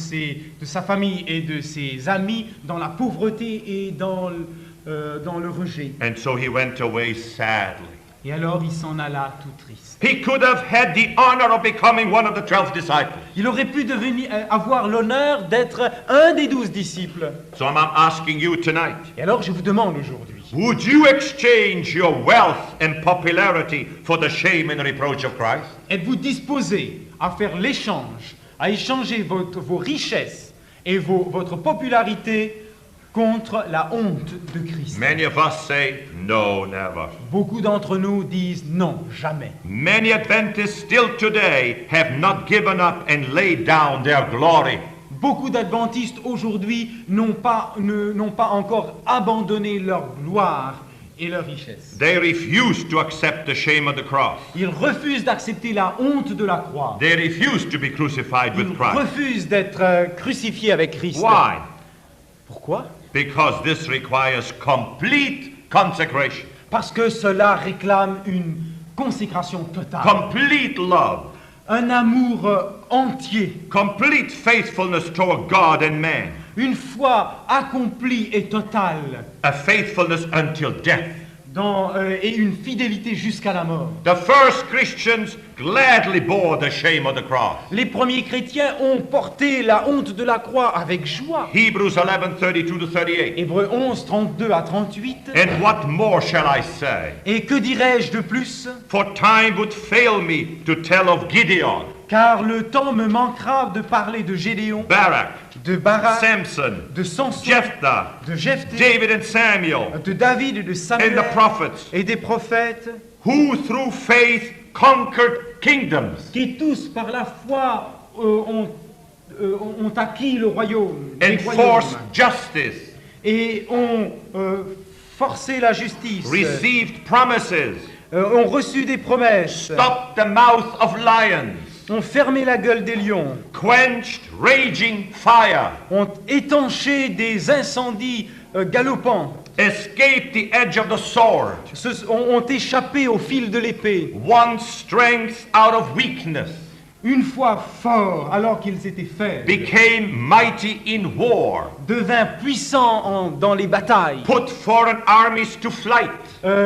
sa famille et de ses amis dans la pauvreté et dans le rejet. And so he went away sadly. Et alors il s'en alla tout triste. He could have had the honor of becoming one of the 12 disciples. Il aurait pu avoir l'honneur d'être un des 12 disciples. So I'm asking you tonight, Et alors je vous demande aujourd'hui, would you exchange your wealth and popularity for the shame and reproach of Christ? êtes-vous disposé à faire l'échange, à échanger vos richesses et votre popularité contre la honte de Christ? Many of us say, no, never. Beaucoup d'entre nous disent non, jamais. Many Adventists still today have not given up and laid down their glory. Beaucoup d'adventistes aujourd'hui n'ont pas encore abandonné leur gloire et leur richesse. They refuse to accept the shame of the cross. Ils refusent d'accepter la honte de la croix. They refuse to be crucified Ils with Christ. refusent d'être crucifiés avec Christ. Why? Pourquoi? Because this requires complete consecration, Parce que cela réclame une consécration totale, complete love, un amour entier, complete faithfulness toward God and man, une foi accomplie et totale a faithfulness until death. et une fidélité jusqu'à la mort. The first Christians gladly bore the shame of the cross. Les premiers chrétiens ont porté la honte de la croix avec joie. Hebrews 11:32-38. Hébreux 11, 32 à 38. And what more shall I say? Et que dirais-je de plus? For time would fail me to tell of Gideon, Car le temps me manquera de parler de Gédéon, Barak, de Barak, Samson, de Samson, Jephthah, de Jephthé, David and Samuel, de David et de and Samuel the prophets, et des prophètes, who through faith conquered kingdoms qui tous par la foi ont acquis le royaume, les enforced royaumes, justice, et ont forcé la justice, received promises, ont reçu des promesses, stopped the mouth of lions, ont fermé la gueule des lions, quenched raging fire, ont étanché des incendies galopants, escaped the edge of the sword, ont échappé au fil de l'épée, won strength out of weakness, une fois forts alors qu'ils étaient faibles, became mighty in war, devinrent puissants dans les batailles, put foreign armies to flight.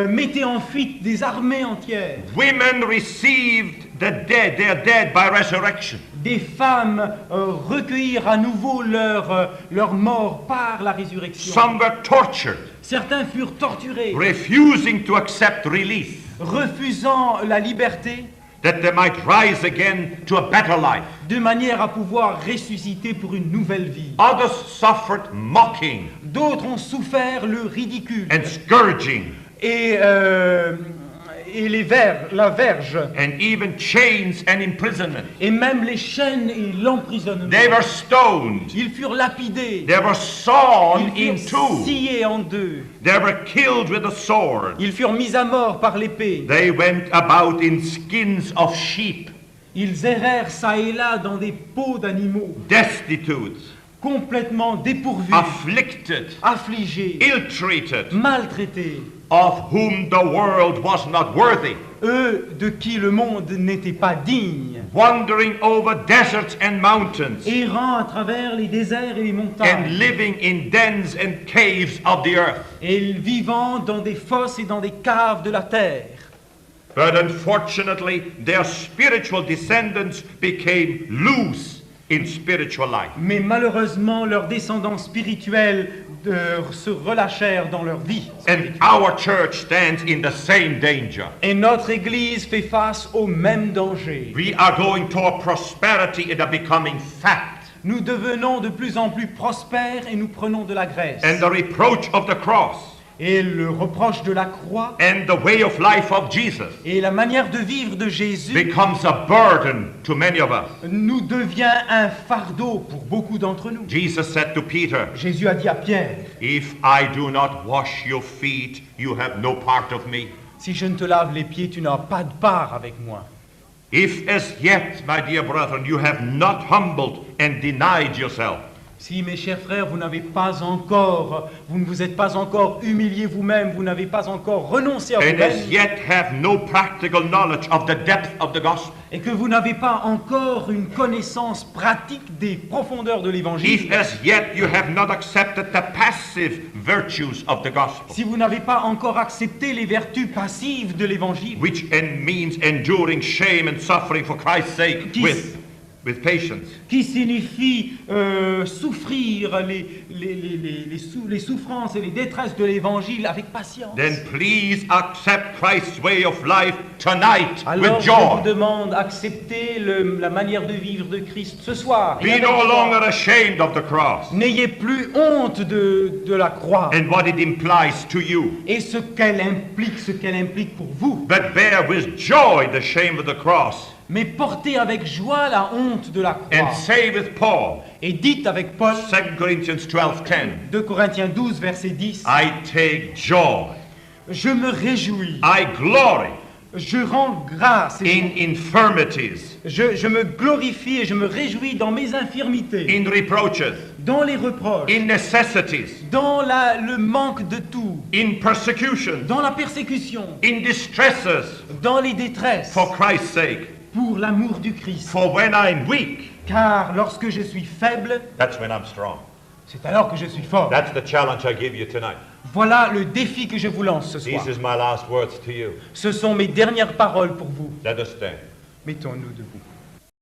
mettaient en fuite des armées entières. Women received the dead, their dead by resurrection. Des femmes recueillirent à nouveau leur mort par la résurrection. Some were tortured, Certains furent torturés, refusing to accept release. refusant la liberté. that they might rise again to a better life. de manière à pouvoir ressusciter pour une nouvelle vie. Others suffered mocking D'autres ont souffert le ridicule and scourging et la verge, and even chains and imprisonment. et même les chaînes et l'emprisonnement. They were stoned. Ils furent lapidés, They were sawn ils in furent two. sciés en deux, They were killed with a sword. ils furent mis à mort par l'épée. They went about in skins of sheep, Ils errèrent çà et là dans des peaux d'animaux, destitute, complètement dépourvus, afflicted, affligés, ill-treated, maltraités, of whom the world was not worthy, eux de qui le monde n'était pas digne, wandering over deserts and mountains, errant à travers les déserts et les and montagnes, living in dens and caves of the earth. et vivant dans des fosses et dans des caves de la terre. But unfortunately, their spiritual descendants became loose in spiritual life. Mais malheureusement, leurs descendants spirituels se relâchèrent dans leur vie. And our church stands in the same danger. Et notre Église fait face au même danger. We are going toward prosperity and are becoming fat. Nous devenons de plus en plus prospères et nous prenons de la graisse. And the reproach of the cross Et le reproche de la croix and the way of life of Jesus et la manière de vivre de Jésus becomes a burden to many of us. nous devient un fardeau pour beaucoup d'entre nous. Jesus said to Peter, Jésus a dit à Pierre, "If I do not wash your feet, you have no part of me." si je ne te lave les pieds, tu n'as pas de part avec moi. If as yet, my dear brethren, you have not humbled and denied yourself, Si, mes chers frères, vous ne vous êtes pas encore humilié vous-même, vous n'avez pas encore renoncé à and vous-même, as yet have no practical knowledge of the depth of the gospel, et que vous n'avez pas encore une connaissance pratique des profondeurs de if l'Évangile, as yet you have not accepted the passive virtues of the gospel, si vous n'avez pas encore accepté les vertus passives de l'Évangile, which means enduring shame and suffering for Christ's sake with patience, qui signifie souffrir les souffrances et les détresses de l'Évangile avec patience, then please accept Christ's way of life tonight alors with je vous joy. demande d'accepter la manière de vivre de Christ ce soir. Et Be avec no joie. longer ashamed of the cross N'ayez plus honte de la croix and what it implies to you, et ce qu'elle implique pour vous. but bear with joy the shame of the cross, Mais portez avec joie la honte de la croix. and say with Paul, Et dites avec Paul, 2 Corinthians 12:10, 2 Corinthiens 12, verset 10, I take joy, je me réjouis, I glory je rends grâce, et in infirmities, je me glorifie et je me réjouis dans mes infirmités, in reproaches, dans les reproches, in necessities, dans le manque de tout, in persecution, dans la persécution, in distresses, dans les détresses, for Christ's sake. pour l'amour du Christ. For when I'm weak, Car lorsque je suis faible, that's when I'm strong. c'est alors que je suis fort. That's the challenge I give you tonight. Voilà le défi que je vous lance ce soir. These is my last words to you. Ce sont mes dernières paroles pour vous. Let us stand. Mettons-nous debout.